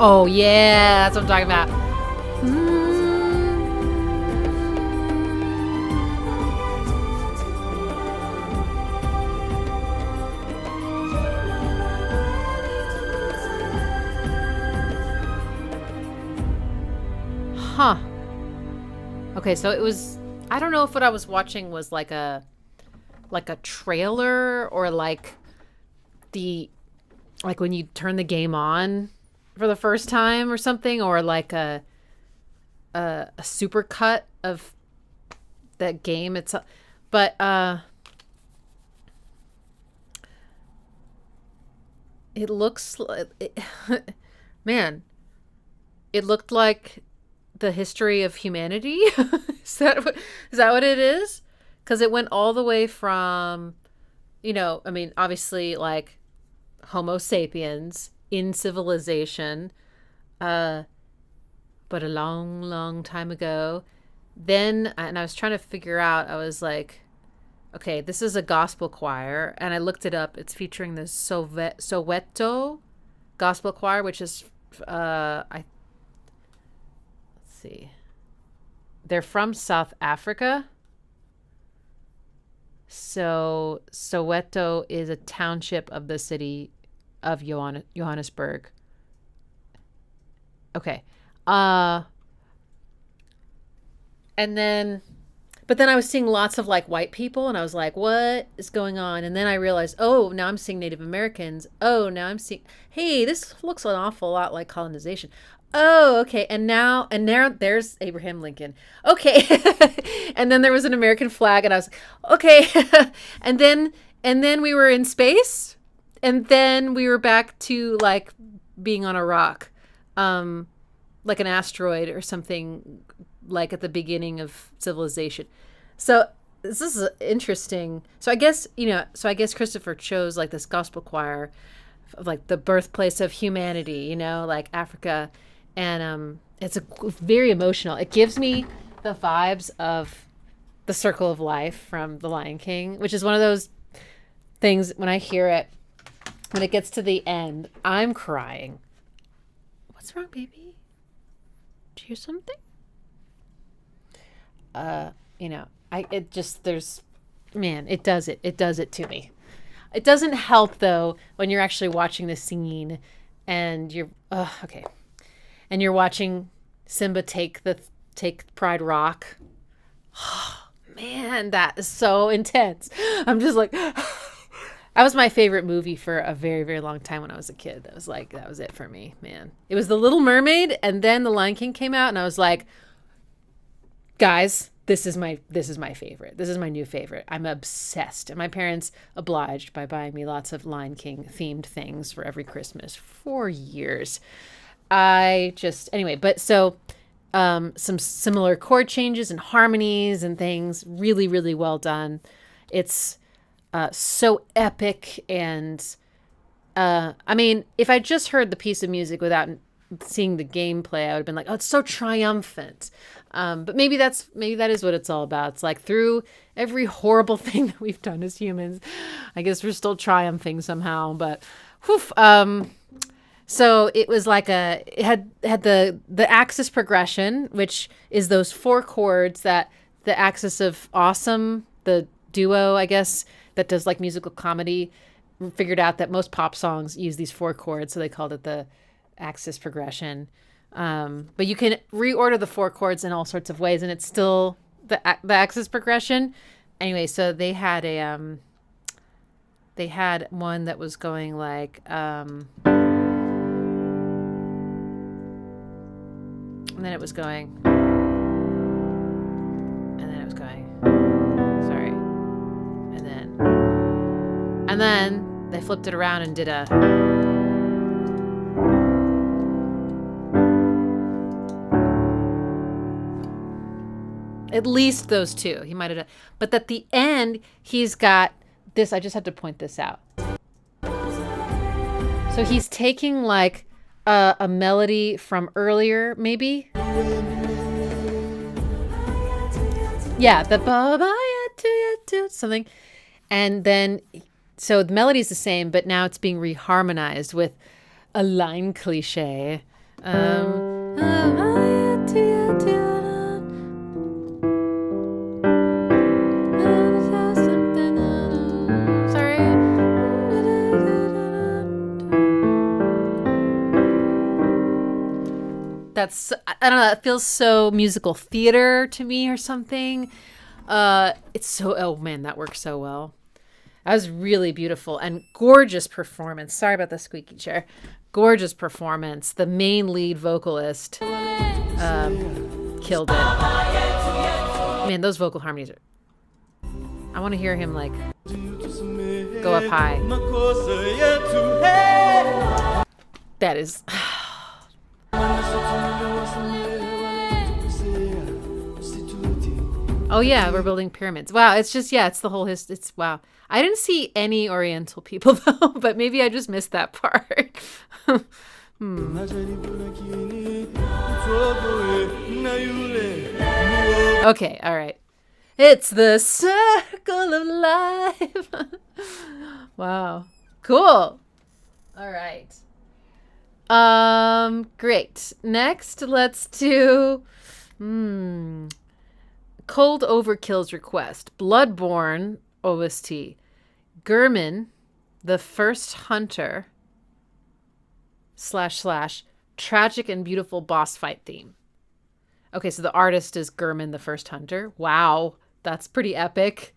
Oh yeah, that's what I'm talking about. Huh. Okay, so it was, I don't know if what I was watching was like a trailer or like the like when you turn the game on for the first time or something, or like a super cut of that game itself. But it looks man, it looked like the history of humanity. Is that what it is? Because it went all the way from, I mean, obviously, like Homo sapiens in civilization, but a long, long time ago. Then, and I was trying to figure out, I was like, okay, this is a gospel choir, and I looked it up. It's featuring the Soweto gospel choir, which is, let's see, they're from South Africa. So Soweto is a township of the city of Johannesburg. Okay. And then, but then I was seeing lots of like white people, and I was like, what is going on? And then I realized, oh, now I'm seeing Native Americans. Oh, now I'm seeing, hey, this looks an awful lot like colonization. Oh, okay. And now there's Abraham Lincoln. Okay. And then there was an American flag, and I was okay. and then we were in space, and then we were back to like being on a rock, like an asteroid or something, like at the beginning of civilization. So this is interesting. So I guess Christopher chose like this gospel choir of like the birthplace of humanity, like Africa. And it's very emotional. It gives me the vibes of the Circle of Life from The Lion King, which is one of those things when I hear it, when it gets to the end, I'm crying. What's wrong, baby? Did you hear something? It does it. It does it to me. It doesn't help though when you're actually watching the scene and you're, okay. And you're watching Simba take Pride Rock. Oh, man, that is so intense. I'm just like, that was my favorite movie for a very, very long time when I was a kid. That was it for me, man. It was The Little Mermaid, and then The Lion King came out, and I was like, guys, this is my favorite. This is my new favorite. I'm obsessed. And my parents obliged by buying me lots of Lion King themed things for every Christmas for years. But so some similar chord changes and harmonies and things, really, really well done. It's so epic. And I mean, if I just heard the piece of music without seeing the gameplay, I would have been like, oh, it's so triumphant. But maybe that is what it's all about. It's like through every horrible thing that we've done as humans, I guess we're still triumphing somehow. But whew, so it was like it had the axis progression, which is those 4 chords that the axis of awesome, the duo, I guess, that does like musical comedy, figured out that most pop songs use these 4 chords. So they called it the axis progression. But you can reorder the 4 chords in all sorts of ways, and it's still the axis progression. Anyway, so they had one that was going like, and then it was going, and then it was going, sorry, and then they flipped it around and did at least those 2. He might have done, but at the end, he's got this. I just have to point this out. So he's taking like a melody from earlier, maybe. Yeah, the something. And then, so the melody is the same, but now it's being reharmonized with a line cliche. Sorry. That's, I don't know, it feels so musical theater to me or something. It's so, oh man, that works so well. That was really beautiful and gorgeous performance. Sorry about the squeaky chair. Gorgeous performance. The main lead vocalist killed it. Man, those vocal harmonies are... I want to hear him like go up high. That is... Oh yeah, we're building pyramids. Wow, it's just, yeah, it's the whole it's wow. I didn't see any Oriental people though, but maybe I just missed that part. Okay, all right. It's the circle of life. Wow. Cool. All right. Great. Next, let's do Cold Overkill's request. Bloodborne OST. Gurman, the First Hunter / tragic and beautiful boss fight theme. Okay, so the artist is Gurman, the First Hunter. Wow, that's pretty epic.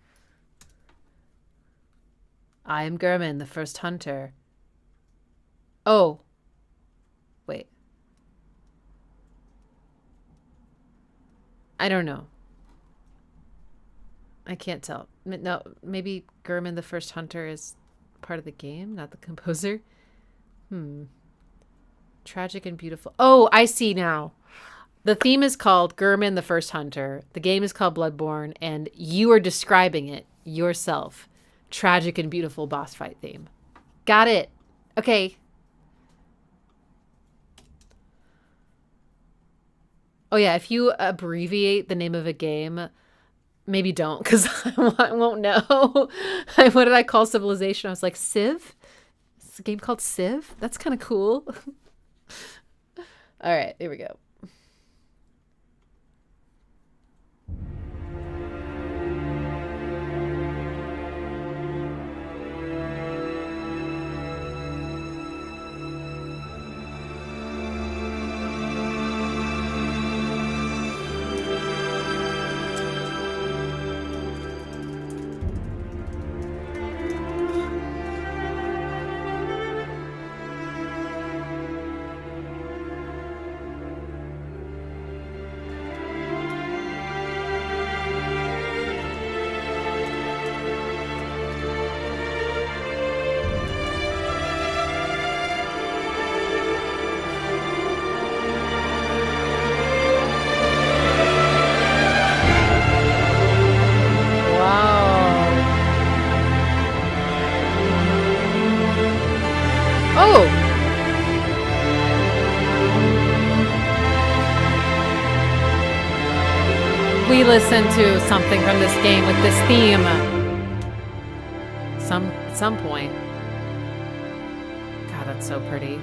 I am Gurman, the First Hunter. Oh. Wait. I don't know. I can't tell. No, maybe Gurman the First Hunter is part of the game, not the composer. Tragic and beautiful. Oh, I see now. The theme is called Gurman the First Hunter. The game is called Bloodborne, and you are describing it yourself. Tragic and beautiful boss fight theme. Got it. Okay. Oh yeah, if you abbreviate the name of a game, maybe don't, because I won't know. What did I call Civilization? I was like, Civ? It's a game called Civ? That's kind of cool. All right, here we go. We listen to something from this game with this theme at some point. God, that's so pretty.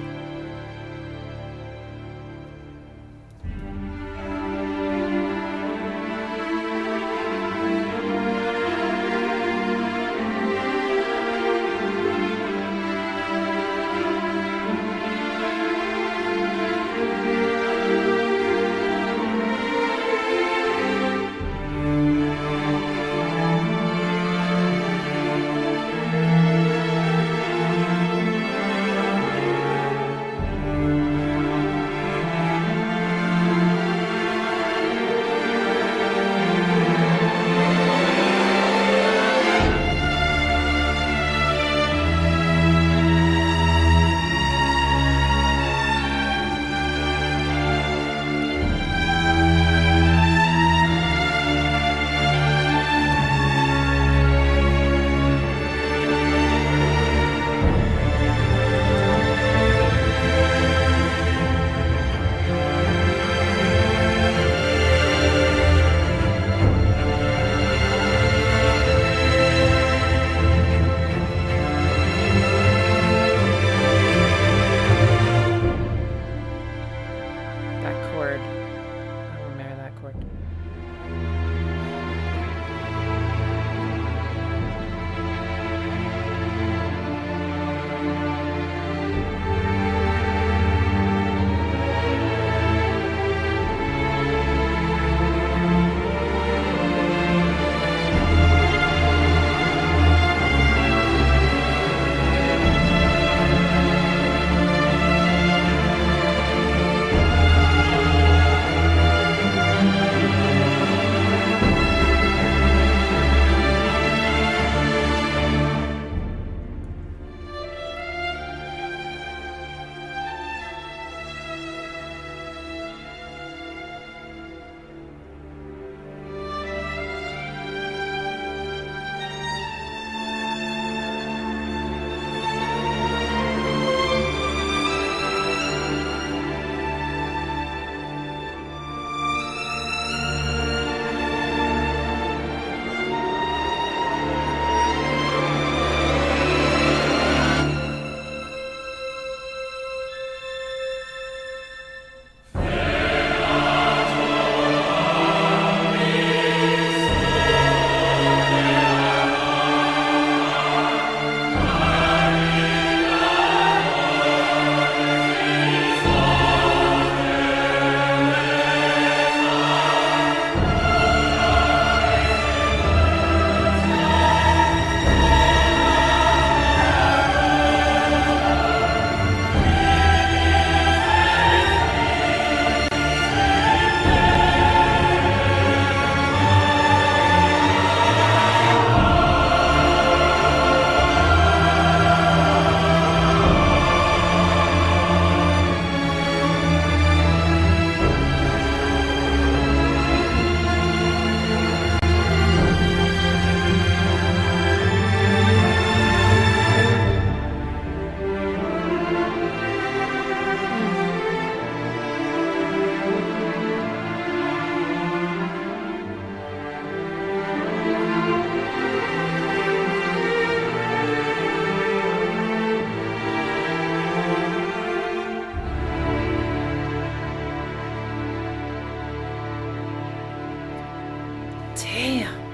Damn.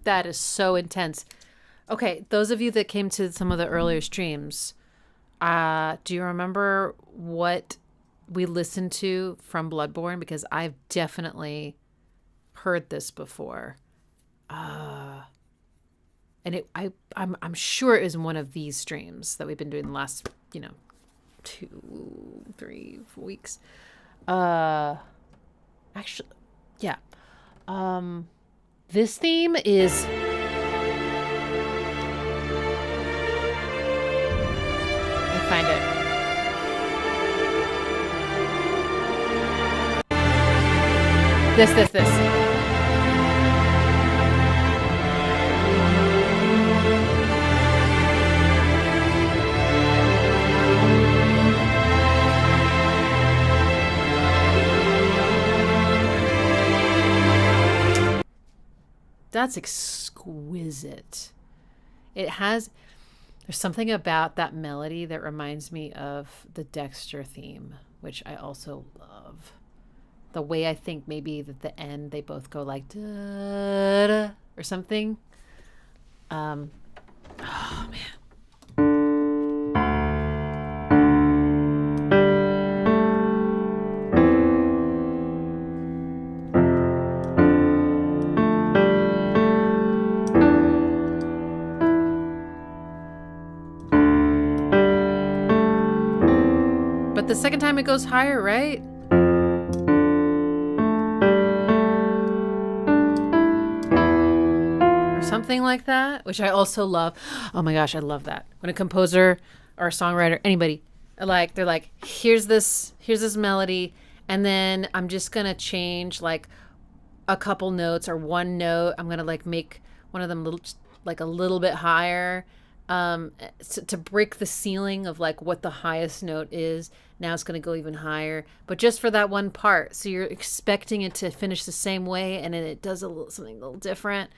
That is so intense. Okay, those of you that came to some of the earlier streams, do you remember what we listened to from Bloodborne? Because I've definitely heard this before. And I'm sure it was one of these streams that we've been doing the last, 2, 3 weeks. Actually, yeah. This theme is... Let me find it. This. That's exquisite. There's something about that melody that reminds me of the Dexter theme, which I also love. The way I think maybe at the end they both go like da da or something. Oh man. But the second time it goes higher, right? Or something like that, which I also love. Oh my gosh, I love that. When a composer or a songwriter, anybody, they're like, here's this melody, and then I'm just gonna change like a couple notes or one note. I'm gonna like make one of them a little bit higher. To break the ceiling of like what the highest note is. Now it's going to go even higher, but just for that one part. So you're expecting it to finish the same way, and then it does something a little different.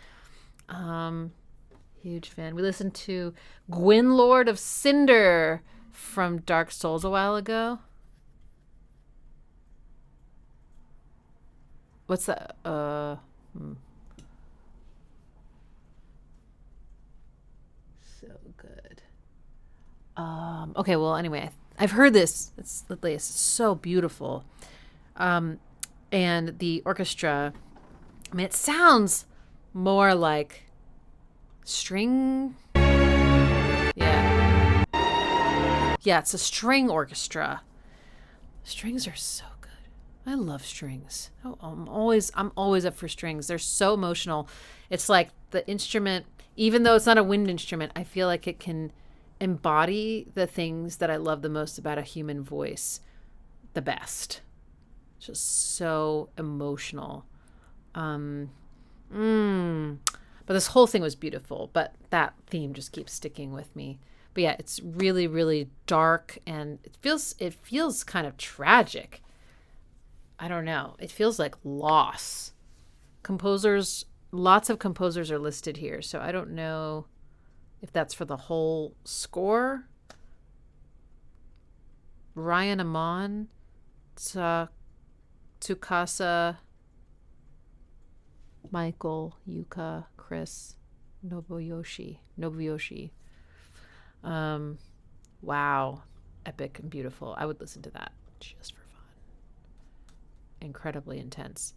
Huge fan. We listened to Gwyn, Lord of Cinder from Dark Souls a while ago. What's that? Good. Okay, well, anyway, I've heard this. It's so beautiful. And the orchestra, I mean, it sounds more like string. Yeah. Yeah, it's a string orchestra. Strings are so good. I love strings. Oh, I'm always up for strings. They're so emotional. It's like the instrument, even though it's not a wind instrument, I feel like it can embody the things that I love the most about a human voice the best. Just so emotional. But this whole thing was beautiful, but that theme just keeps sticking with me. But yeah, it's really, really dark, and it feels kind of tragic. I don't know. It feels like loss. Lots of composers are listed here, so I don't know if that's for the whole score. Ryan Amon, Tsukasa, Michael, Yuka, Chris, Nobuyoshi. Wow. Epic and beautiful. I would listen to that just for fun. Incredibly intense.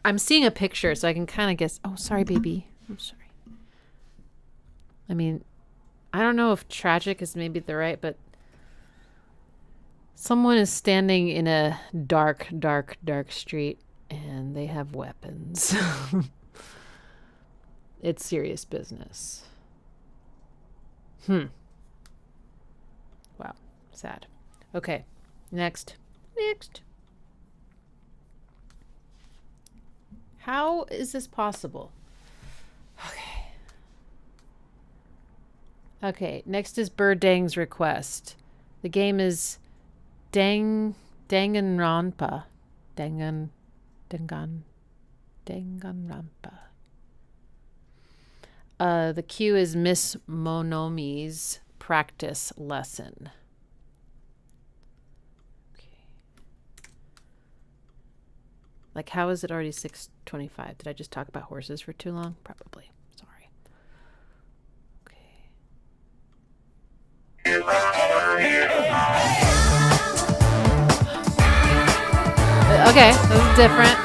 I'm seeing a picture, so I can kind of guess. Oh, sorry, baby. I'm sorry. I mean, I don't know if tragic is maybe the right, but someone is standing in a dark, dark, dark street, and they have weapons. It's serious business. Wow. Sad. Okay. Next. How is this possible? Okay, next is Burdang's request. The game is Danganronpa. Danganronpa. The cue is Miss Monomi's practice lesson. Okay. Like, how is it already 6:25? Did I just talk about horses for too long? Probably. Sorry. Okay, this is different.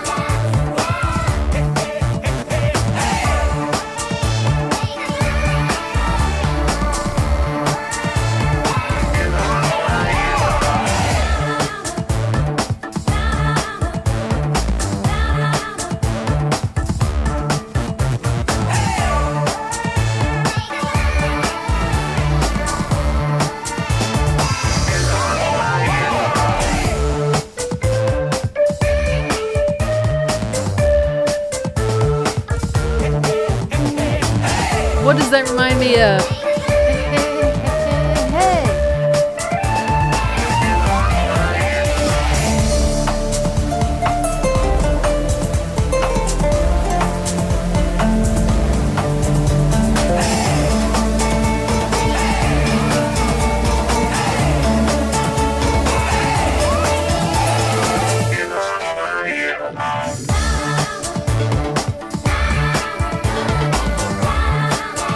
What does that remind me of? Hey.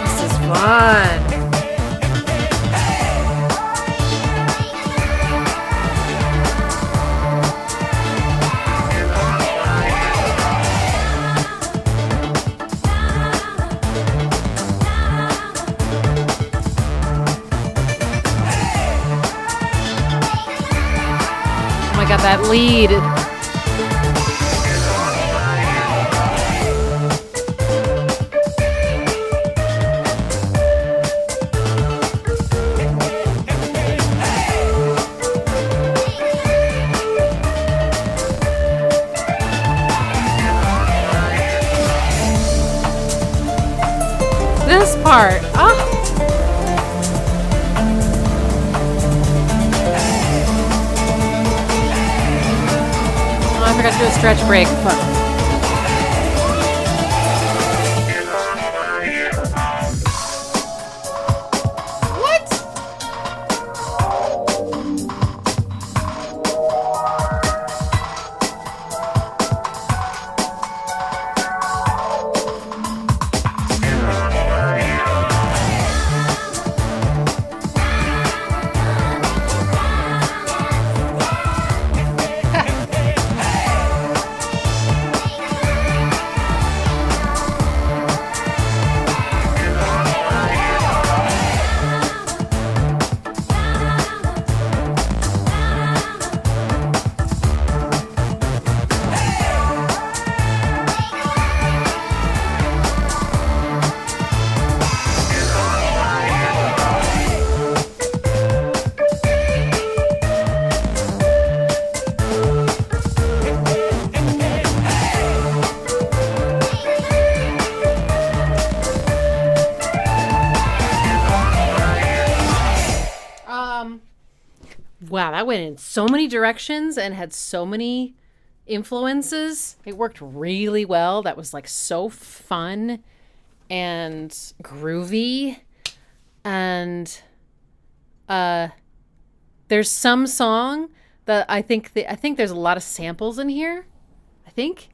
This is fun. Oh my god, that lead. This part. Oh. Oh, I forgot to do a stretch break. Fuck. What? Wow, that went in so many directions and had so many influences. It worked really well. That was like so fun and groovy. And there's some song that I think there's a lot of samples in here. I think.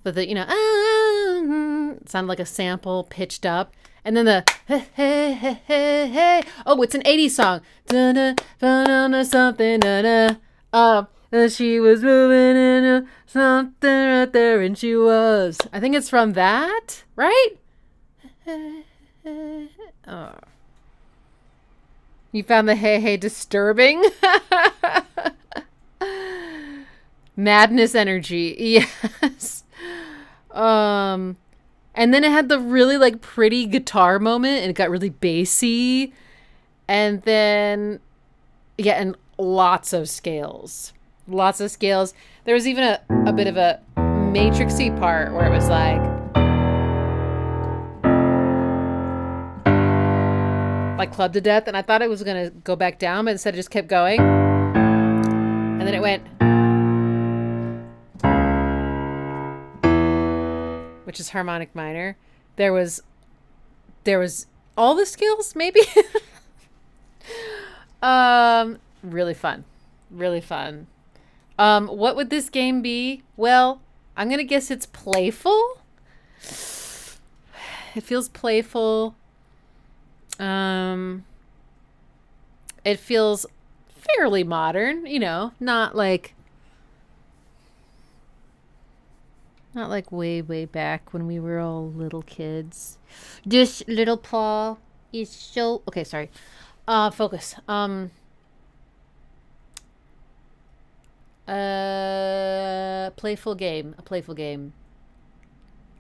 But the, it sounded like a sample pitched up. And then the hey, hey, hey, hey, hey. Oh, it's an 80s song. Da-da, da-da, something, da-da. She was moving in something right there, and she was. I think it's from that, right? Oh. You found the hey, hey disturbing? Madness energy, yes. And then it had the really like pretty guitar moment and it got really bassy. And then, yeah, and lots of scales. Lots of scales. There was even a bit of a matrixy part where it was like Club to Death. And I thought it was going to go back down, but instead it just kept going. And then it went, which is harmonic minor. There was all the scales, maybe. Really fun. What would this game be? Well, I'm gonna guess it's playful. It feels playful. It feels fairly modern, not like way back when we were all little kids. This little paw is so okay, sorry. Focus. A playful game.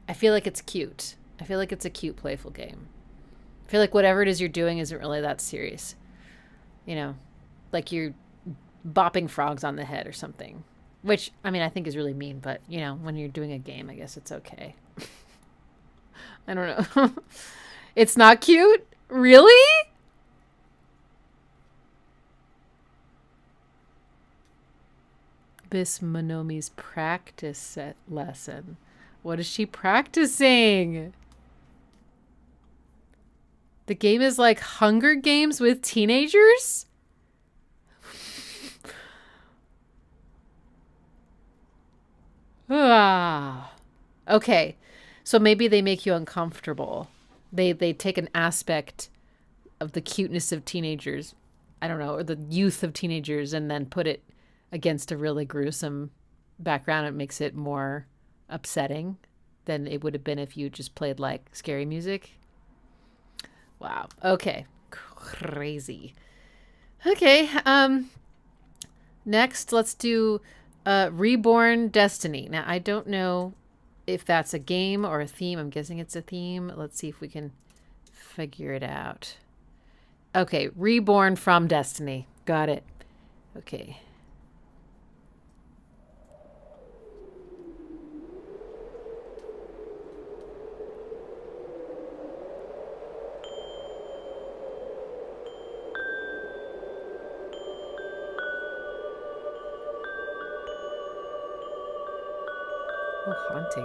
I feel like it's cute. I feel like it's a cute, playful game. I feel like whatever it is you're doing isn't really that serious. Like you're bopping frogs on the head or something. Which, I think is really mean, but, when you're doing a game, I guess it's okay. I don't know. It's not cute? Really? Miss Monomi's practice set lesson. What is she practicing? The game is like Hunger Games with teenagers? Okay. So maybe they make you uncomfortable. They take an aspect of the cuteness of teenagers, I don't know, or the youth of teenagers, and then put it against a really gruesome background. It makes it more upsetting than it would have been if you just played like scary music. Wow. Okay. Crazy. Okay. Next, let's do Reborn Destiny. Now, I don't know if that's a game or a theme. I'm guessing it's a theme. Let's see if we can figure it out. Okay. Reborn from Destiny. Got it. Okay. Oh, haunting.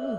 Ooh.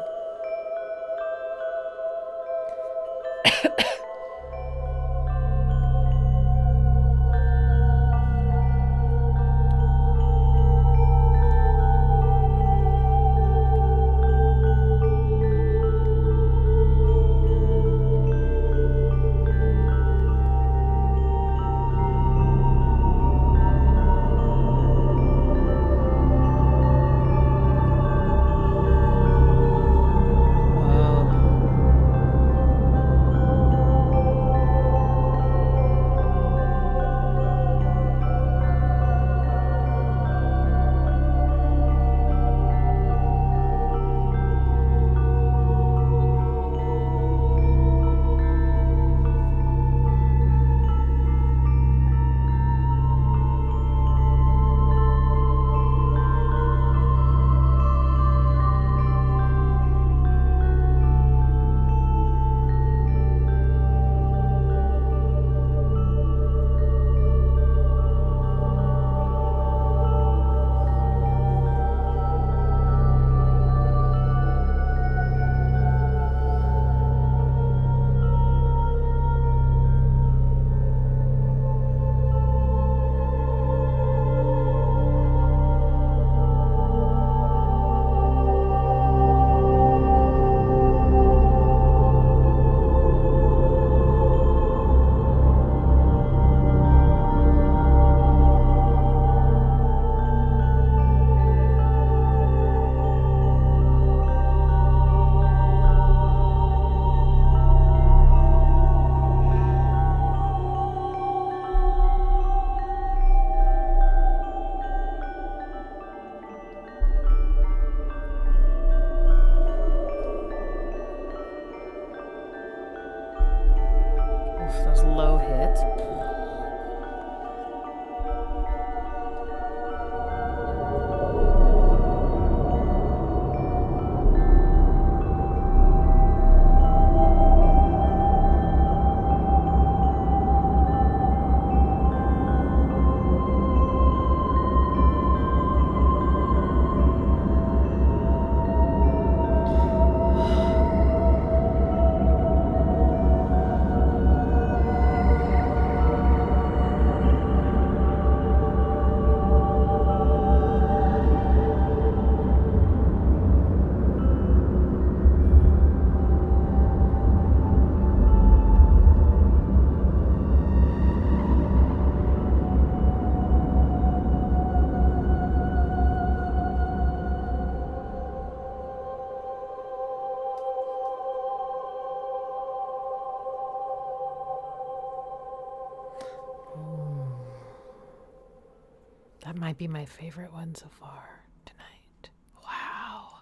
That might be my favorite one so far tonight. Wow.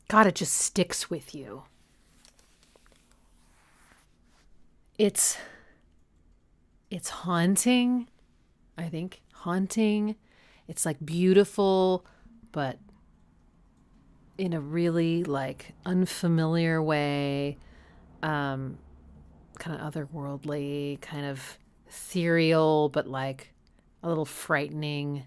God, it just sticks with you. It's haunting, I think. Haunting. It's like beautiful, but in a really like unfamiliar way, kind of otherworldly, kind of ethereal, but like a little frightening.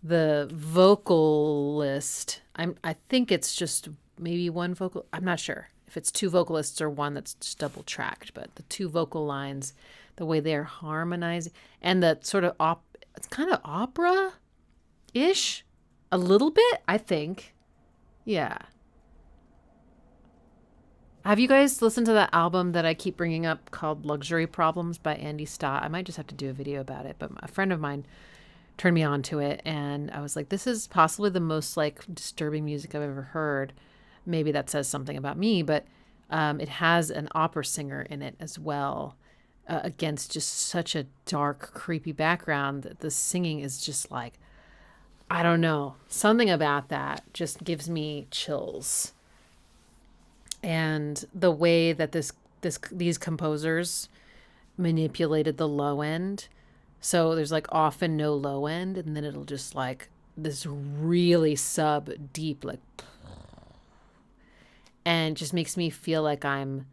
The vocalist, I think it's just maybe one vocal. I'm not sure if it's two vocalists or one that's just double tracked, but the two vocal lines, the way they're harmonizing, and the sort of it's kind of opera-ish, a little bit, I think. Yeah. Have you guys listened to that album that I keep bringing up called Luxury Problems by Andy Stott? I might just have to do a video about it, but a friend of mine turned me on to it, and I was like, this is possibly the most like disturbing music I've ever heard. Maybe that says something about me, but it has an opera singer in it as well, against just such a dark, creepy background that the singing is just like, I don't know, something about that just gives me chills. And the way that these composers manipulated the low end, so there's like often no low end, and then it'll just like this really sub deep, like, and just makes me feel like I'm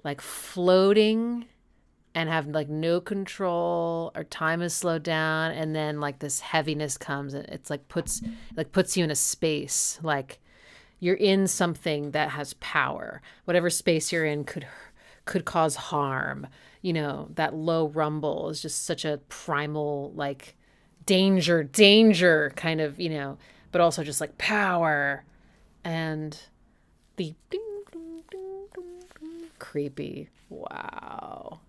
like floating and have like no control, or time is slowed down, and then like this heaviness comes, and it's like puts you in a space, like you're in something that has power. Whatever space you're in could cause harm. You know, that low rumble is just such a primal, like danger kind of, you know, but also just like power. And the ding, ding, ding, ding, ding, creepy. Wow.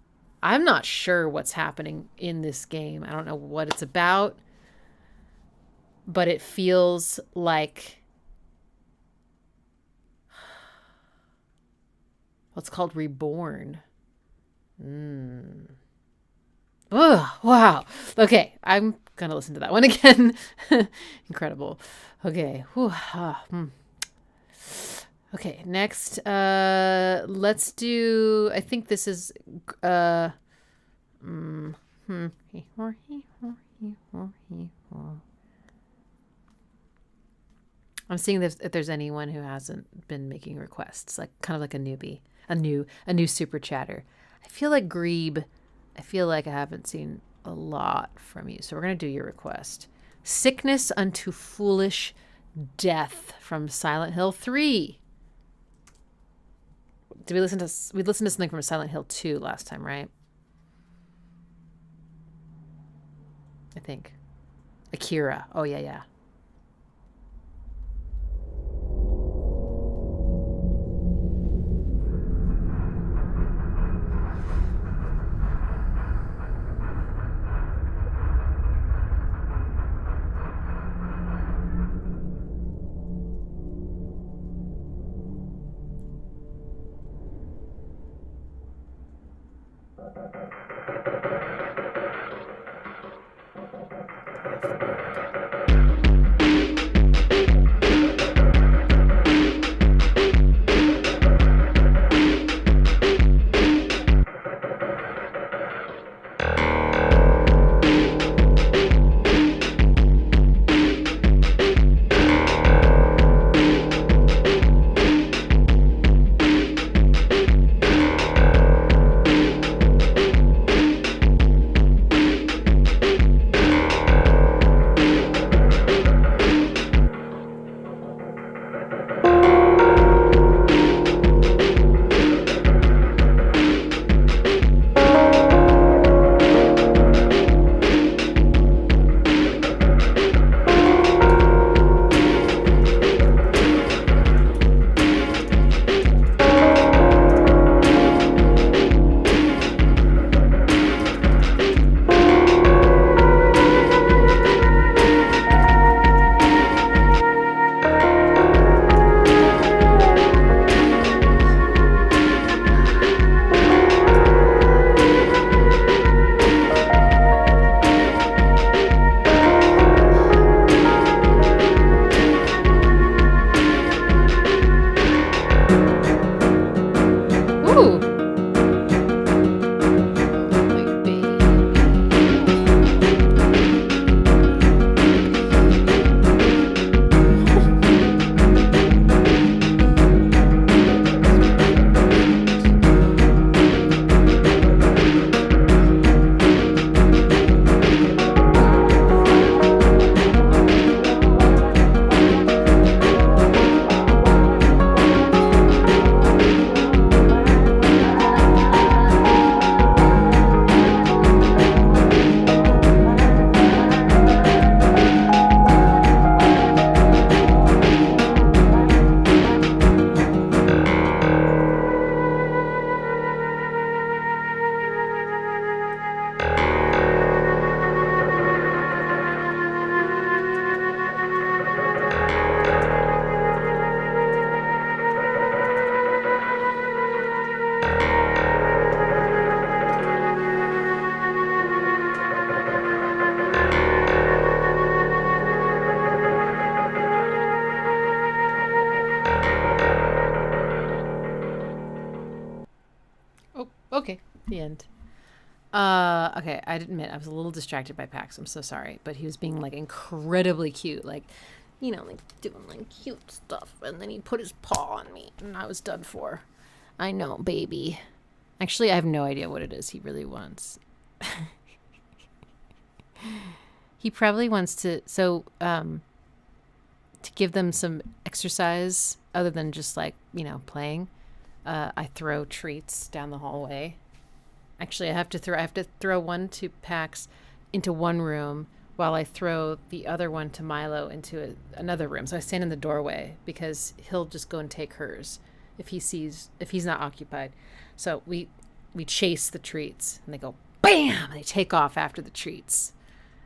I'm not sure what's happening in this game. I don't know what it's about, but it feels like what's called Reborn. Oh, wow. Okay, I'm going to listen to that one again. Incredible. Okay. Okay, next, let's do, I think this is, I'm seeing if there's anyone who hasn't been making requests, like kind of like a newbie, a new super chatter. I feel like Grebe, I feel like I haven't seen a lot from you, so we're going to do your request. Sickness Unto Foolish Death from Silent Hill 3. Did we listen to something from Silent Hill 2 last time, right? I think. Akira. Oh, yeah. Okay, I admit I was a little distracted by Pax. I'm so sorry, but he was being like incredibly cute, like, like doing like cute stuff, and then he put his paw on me, and I was done for. I know, baby. Actually, I have no idea what it is he really wants. He probably wants to give them some exercise other than just like, playing. I throw treats down the hallway. Actually, I have to throw one to Pax into one room while I throw the other one to Milo into another room. So I stand in the doorway because he'll just go and take hers if he's not occupied. So we chase the treats and they go bam, and they take off after the treats.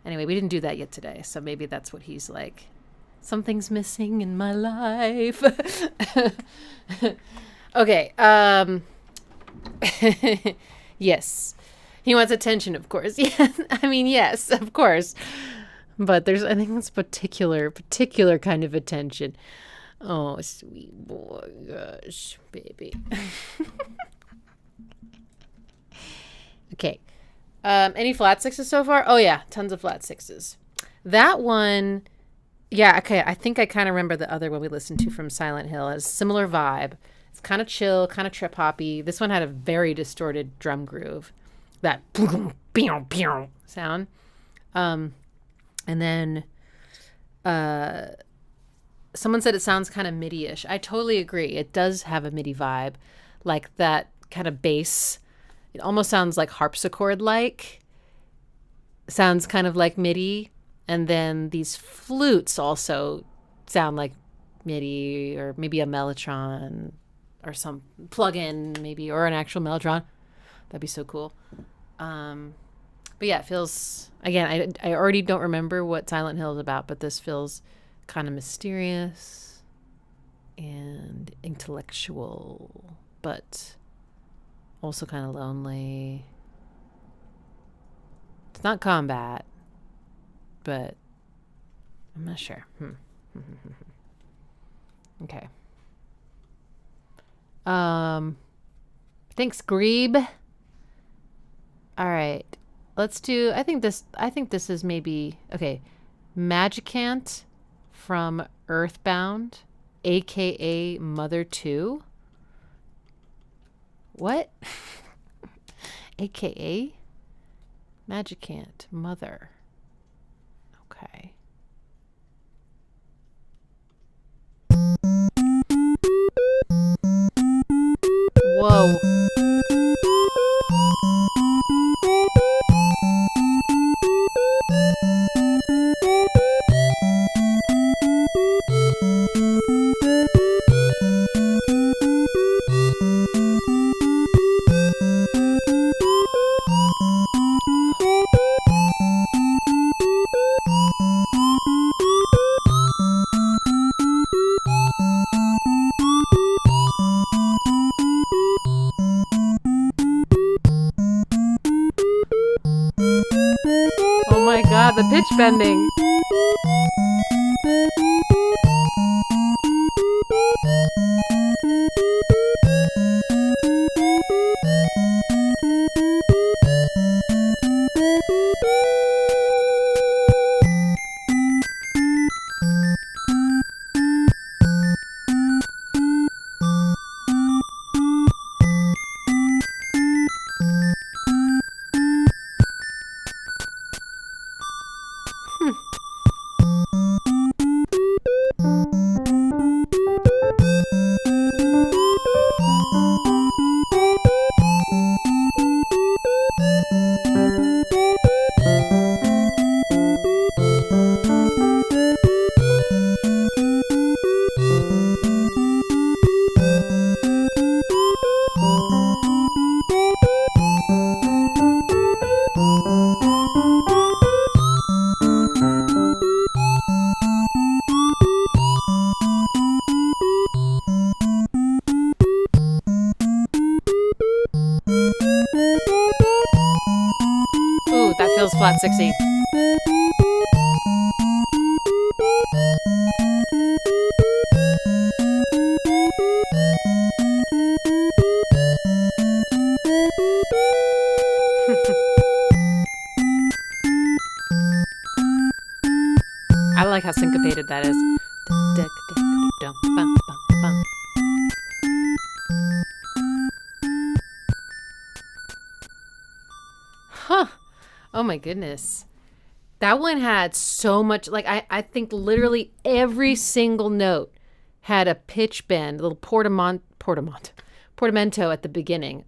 Anyway, we didn't do that yet today, so maybe that's what he's like. Something's missing in my life. Okay. Yes. He wants attention, of course. Yes. I mean, yes, of course. But I think it's particular kind of attention. Oh, sweet boy. Gosh, baby. Okay. Any flat sixes so far? Oh, yeah. Tons of flat sixes. That one, yeah, okay. I think I kind of remember the other one we listened to from Silent Hill. It has a similar vibe. It's kind of chill, kind of trip hoppy. This one had a very distorted drum groove, that boom, boom, boom sound. And then someone said it sounds kind of MIDI-ish. I totally agree. It does have a MIDI vibe, like that kind of bass. It almost sounds like harpsichord-like. Sounds kind of like MIDI. And then these flutes also sound like MIDI, or maybe a Mellotron or some plug-in maybe, or an actual Mellotron. That'd be so cool. But yeah, it feels, again, I already don't remember what Silent Hill is about, but this feels kind of mysterious and intellectual, but also kind of lonely. It's not combat, but I'm not sure. Okay. Thanks, Grebe. All right. Let's do, I think this is maybe, okay. Magicant from Earthbound, aka Mother 2. What? AKA Magicant Mother. Okay. Whoa. Oh my god, the pitch bending. Ooh, that feels flat 6-8. like how syncopated that is. Huh. Oh my goodness. That one had so much, like I think literally every single note had a pitch bend, a little portamento at the beginning.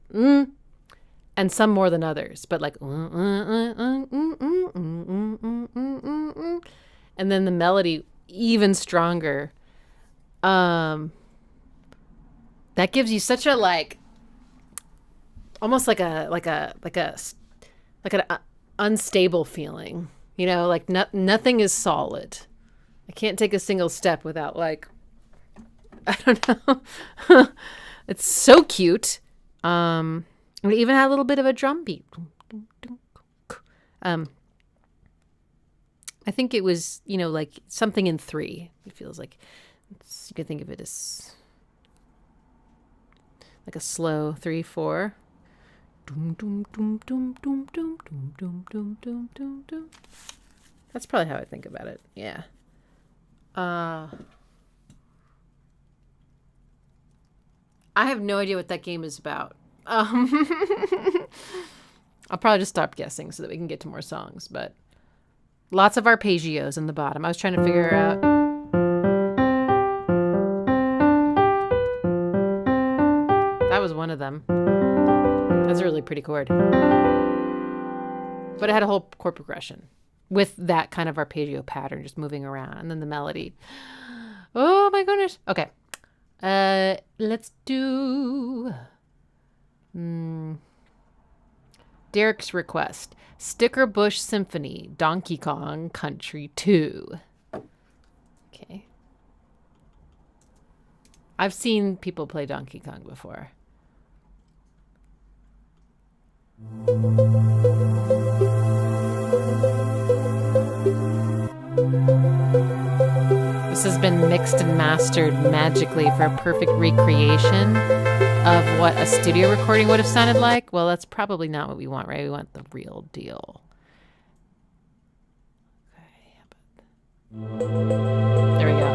And some more than others, but like and then the melody even stronger. That gives you such a like almost like an unstable feeling. You know, like nothing is solid. I can't take a single step without like, I don't know. It's so cute. It even had a little bit of a drum beat. I think it was, you know, like something in 3. It feels like you could think of it as like a slow 3/4. That's probably how I think about it. Yeah. I have no idea what that game is about. I'll probably just stop guessing so that we can get to more songs, but lots of arpeggios in the bottom. I was trying to figure out. That was one of them. That's a really pretty chord. But it had a whole chord progression with that kind of arpeggio pattern just moving around, and then the melody. Oh my goodness. Okay. Let's do Derek's request. Sticker Bush Symphony, Donkey Kong Country 2. Okay. I've seen people play Donkey Kong before. This has been mixed and mastered magically for a perfect recreation of what a studio recording would have sounded like. Well, that's probably not what we want, right? We want the real deal. Okay, there we go.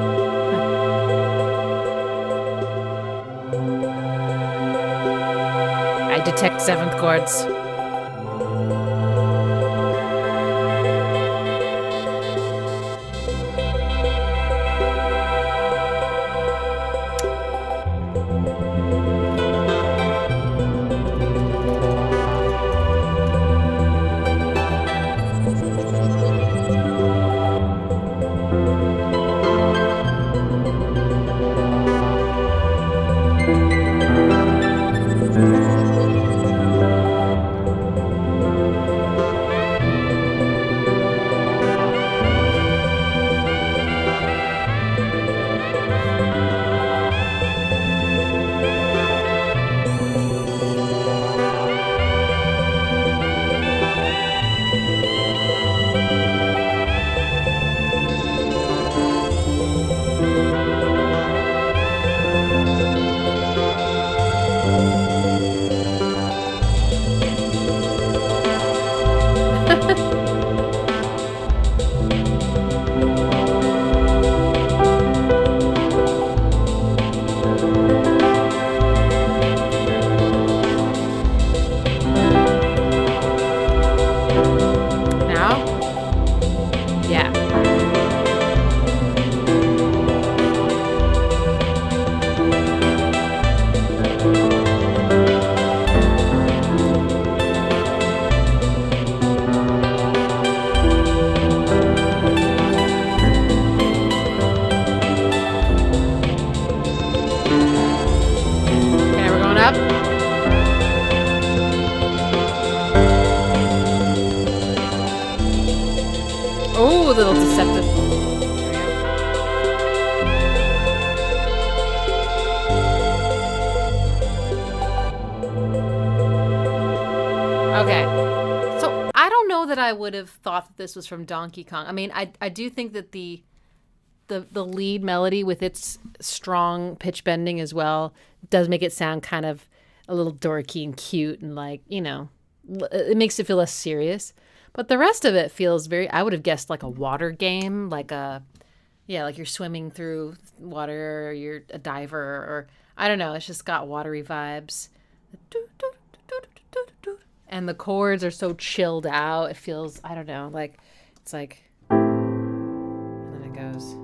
I detect 7th chords. Oh, a little deceptive. Okay. So I don't know that I would have thought that this was from Donkey Kong. I mean, I do think that the lead melody with its strong pitch bending as well does make it sound kind of a little dorky and cute and like, you know, it makes it feel less serious. But the rest of it feels very, I would have guessed like a water game, like a Yeah, like you're swimming through water or you're a diver or I don't know. It's just got watery vibes. And the chords are so chilled out. It feels, I don't know, like it's like, and then it goes.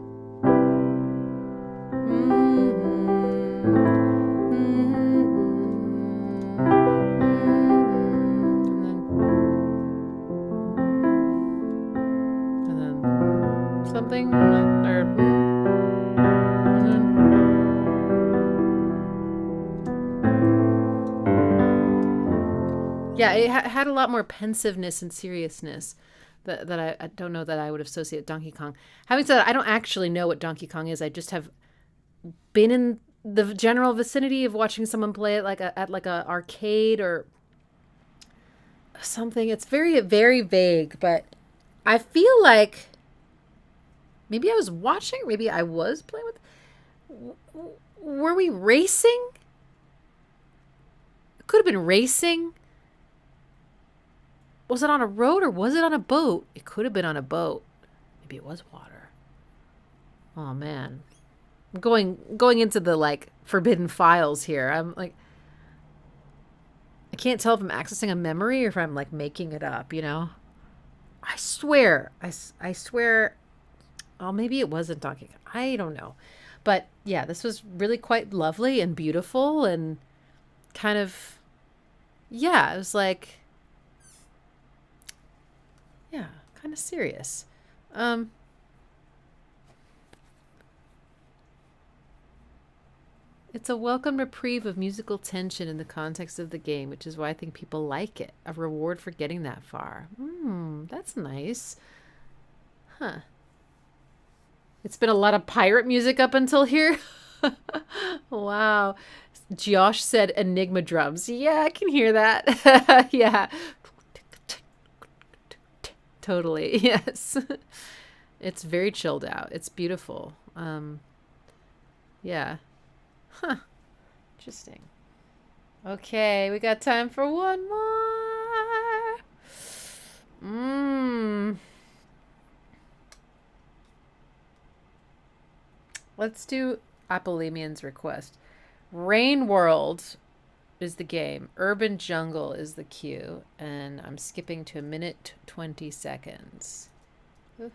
And then something or yeah, it had a lot more pensiveness and seriousness that I don't know that I would associate Donkey Kong. Having said that, I don't actually know what Donkey Kong is. I just have been in the general vicinity of watching someone play it like at like a arcade or something. It's very, very vague, but I feel like maybe I was watching, maybe I was playing with. Were we racing? It could have been racing. Was it on a road or was it on a boat? It could have been on a boat. Maybe it was water. Oh man. I'm going into the like forbidden files here. I'm like I can't tell if I'm accessing a memory or if I'm like making it up, you know? I swear. I swear. Oh, maybe it wasn't Donkey Kong. I don't know. But yeah, this was really quite lovely and beautiful and kind of yeah, it was like yeah, kind of serious. It's a welcome reprieve of musical tension in the context of the game, which is why I think people like it. A reward for getting that far. That's nice. Huh. It's been a lot of pirate music up until here. Wow. Josh said Enigma drums. Yeah, I can hear that. Yeah. Totally. Yes. It's very chilled out. It's beautiful. Yeah. Huh. Interesting. Okay, we got time for one more. Let's do Apolemian's request. Rain World is the game. Urban Jungle is the cue. And I'm skipping to 1:20. Ooh.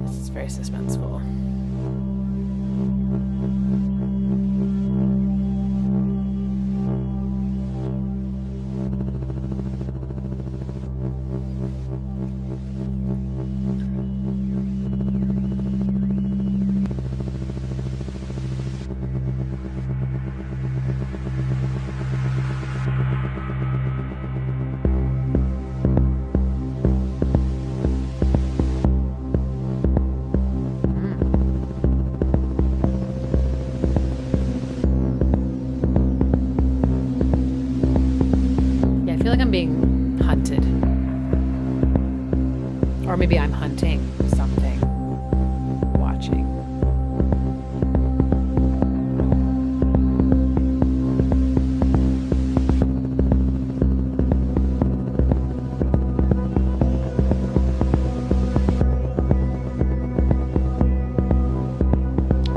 This is very suspenseful. I feel like I'm being hunted. Or maybe I'm hunting something. Watching.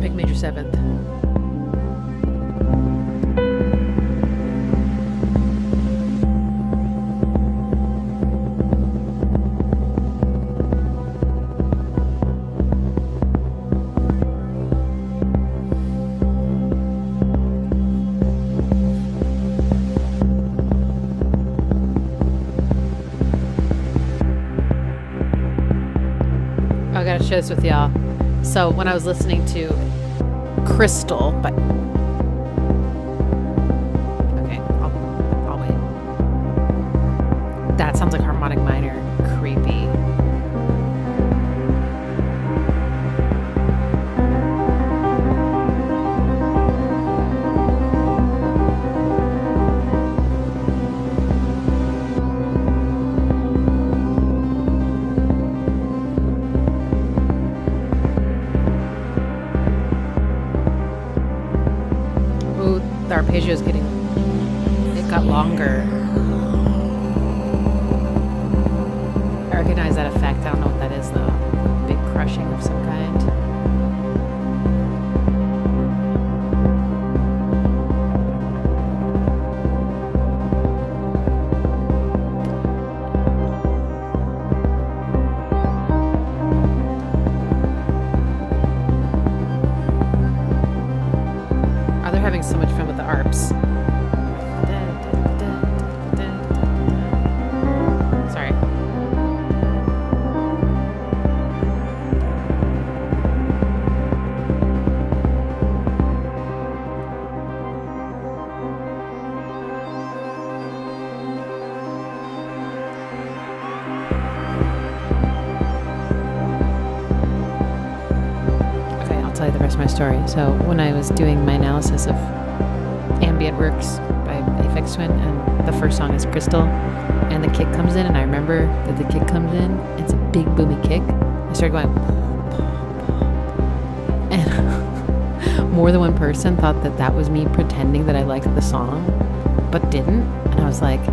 Pick major 7th. share this with y'all. So when I was listening to Crystal, but okay, I'll wait. That sounds like harmonic minor. Creepy. The arpeggio is getting, it got longer. I recognize that effect. I don't know what that is though. Big crushing of some kind. Having so much fun with the arps. Sorry. Okay, I'll tell you the rest of my story. So when I was doing my analysis of ambient works by Aphex Twin, and the first song is Crystal, and the kick comes in, and I remember that the kick comes in, it's a big boomy kick. I started going, and more than one person thought that that was me pretending that I liked the song, but didn't, and I was like,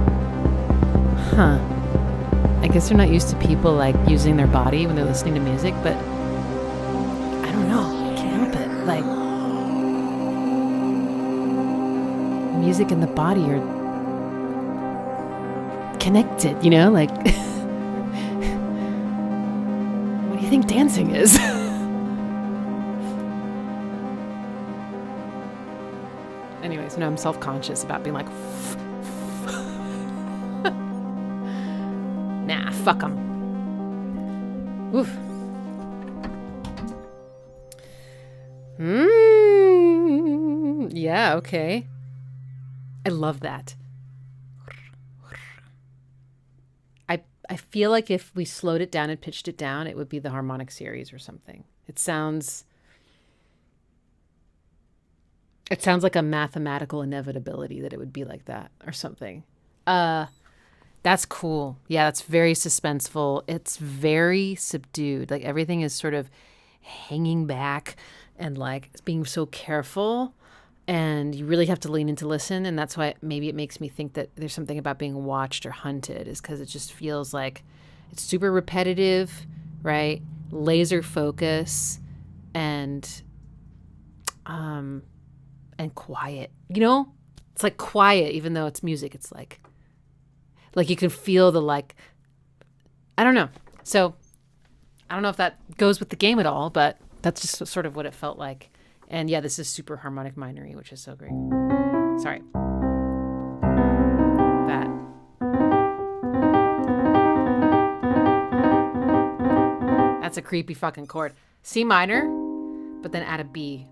huh, I guess they're not used to people like using their body when they're listening to music, but I don't know, I can't help it, like, music and the body are connected, you know, like what do you think dancing is? Anyways, now I'm self-conscious about being like nah, fuck them. Oof. Yeah, okay. I love that. I feel like if we slowed it down and pitched it down, it would be the harmonic series or something. It sounds like a mathematical inevitability that it would be like that or something. That's cool. Yeah, that's very suspenseful. It's very subdued. Like everything is sort of hanging back and like it's being so careful. And you really have to lean in to listen. And that's why maybe it makes me think that there's something about being watched or hunted, is because it just feels like it's super repetitive, right? Laser focus and quiet, you know? It's like quiet, even though it's music. It's like you can feel the like, I don't know. So I don't know if that goes with the game at all, but that's just sort of what it felt like. And yeah, this is super harmonic minory, which is so great. Sorry. That. That's a creepy fucking chord. C minor, but then add a B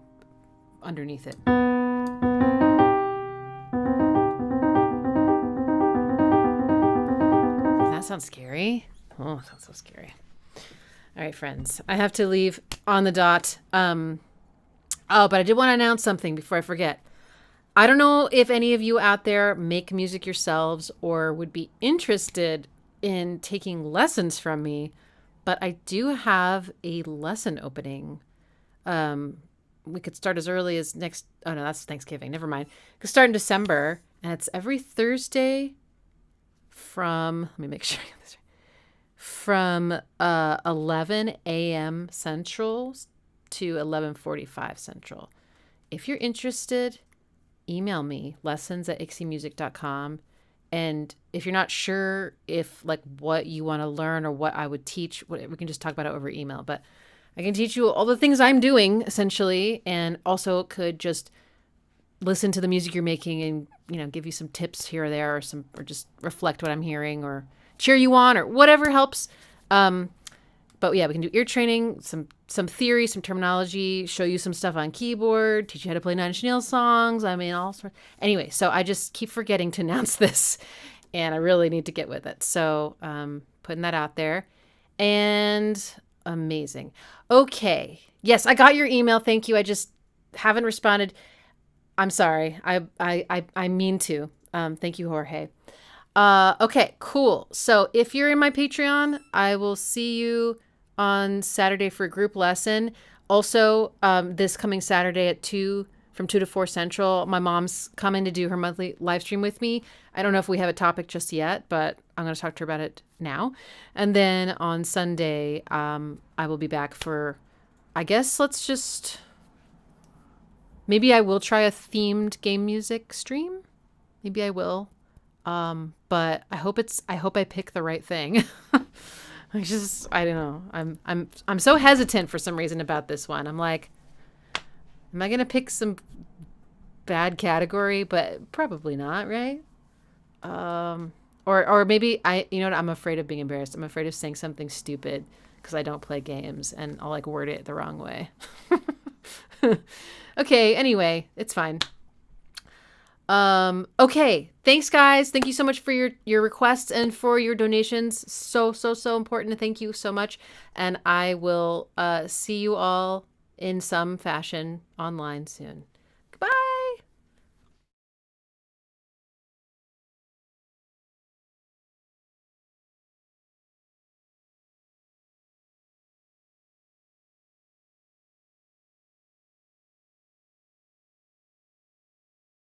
underneath it. That sounds scary. Oh, that sounds so scary. All right, friends. I have to leave on the dot. Oh, but I did want to announce something before I forget. I don't know if any of you out there make music yourselves or would be interested in taking lessons from me, but I do have a lesson opening. We could start as early as oh no, that's Thanksgiving. Never mind. We could start in December, and it's every Thursday from, let me make sure I get this right, from 11 a.m. Central to 11:45 Central. If you're interested, email me, lessons@ixiemusic.com. And if you're not sure if like what you want to learn or what I would teach, we can just talk about it over email. But I can teach you all the things I'm doing essentially, and also could just listen to the music you're making and, you know, give you some tips here or there, or just reflect what I'm hearing or cheer you on or whatever helps. But yeah, we can do ear training, some theory, some terminology, show you some stuff on keyboard, teach you how to play Nine Inch Nails songs. I mean, all sorts. Anyway, so I just keep forgetting to announce this, and I really need to get with it. So putting that out there. And amazing. Okay. Yes, I got your email. Thank you. I just haven't responded. I'm sorry. I mean to. Thank you, Jorge. Okay, cool. So if you're in my Patreon, I will see you on Saturday for a group lesson. Also, this coming Saturday at 2, from 2 to 4 Central, my mom's coming to do her monthly live stream with me. I don't know if we have a topic just yet, but I'm going to talk to her about it now. And then on Sunday, I will be back for, I guess, maybe I will try a themed game music stream. Maybe I will. But I hope I pick the right thing. I don't know. I'm so hesitant for some reason about this one. I'm like, am I going to pick some bad category? But probably not, right? Or maybe I'm afraid of being embarrassed. I'm afraid of saying something stupid because I don't play games and I'll like word it the wrong way. Okay. Anyway, it's fine. Okay. Thanks guys. Thank you so much for your requests and for your donations. So important. Thank you so much. And I will, see you all in some fashion online soon.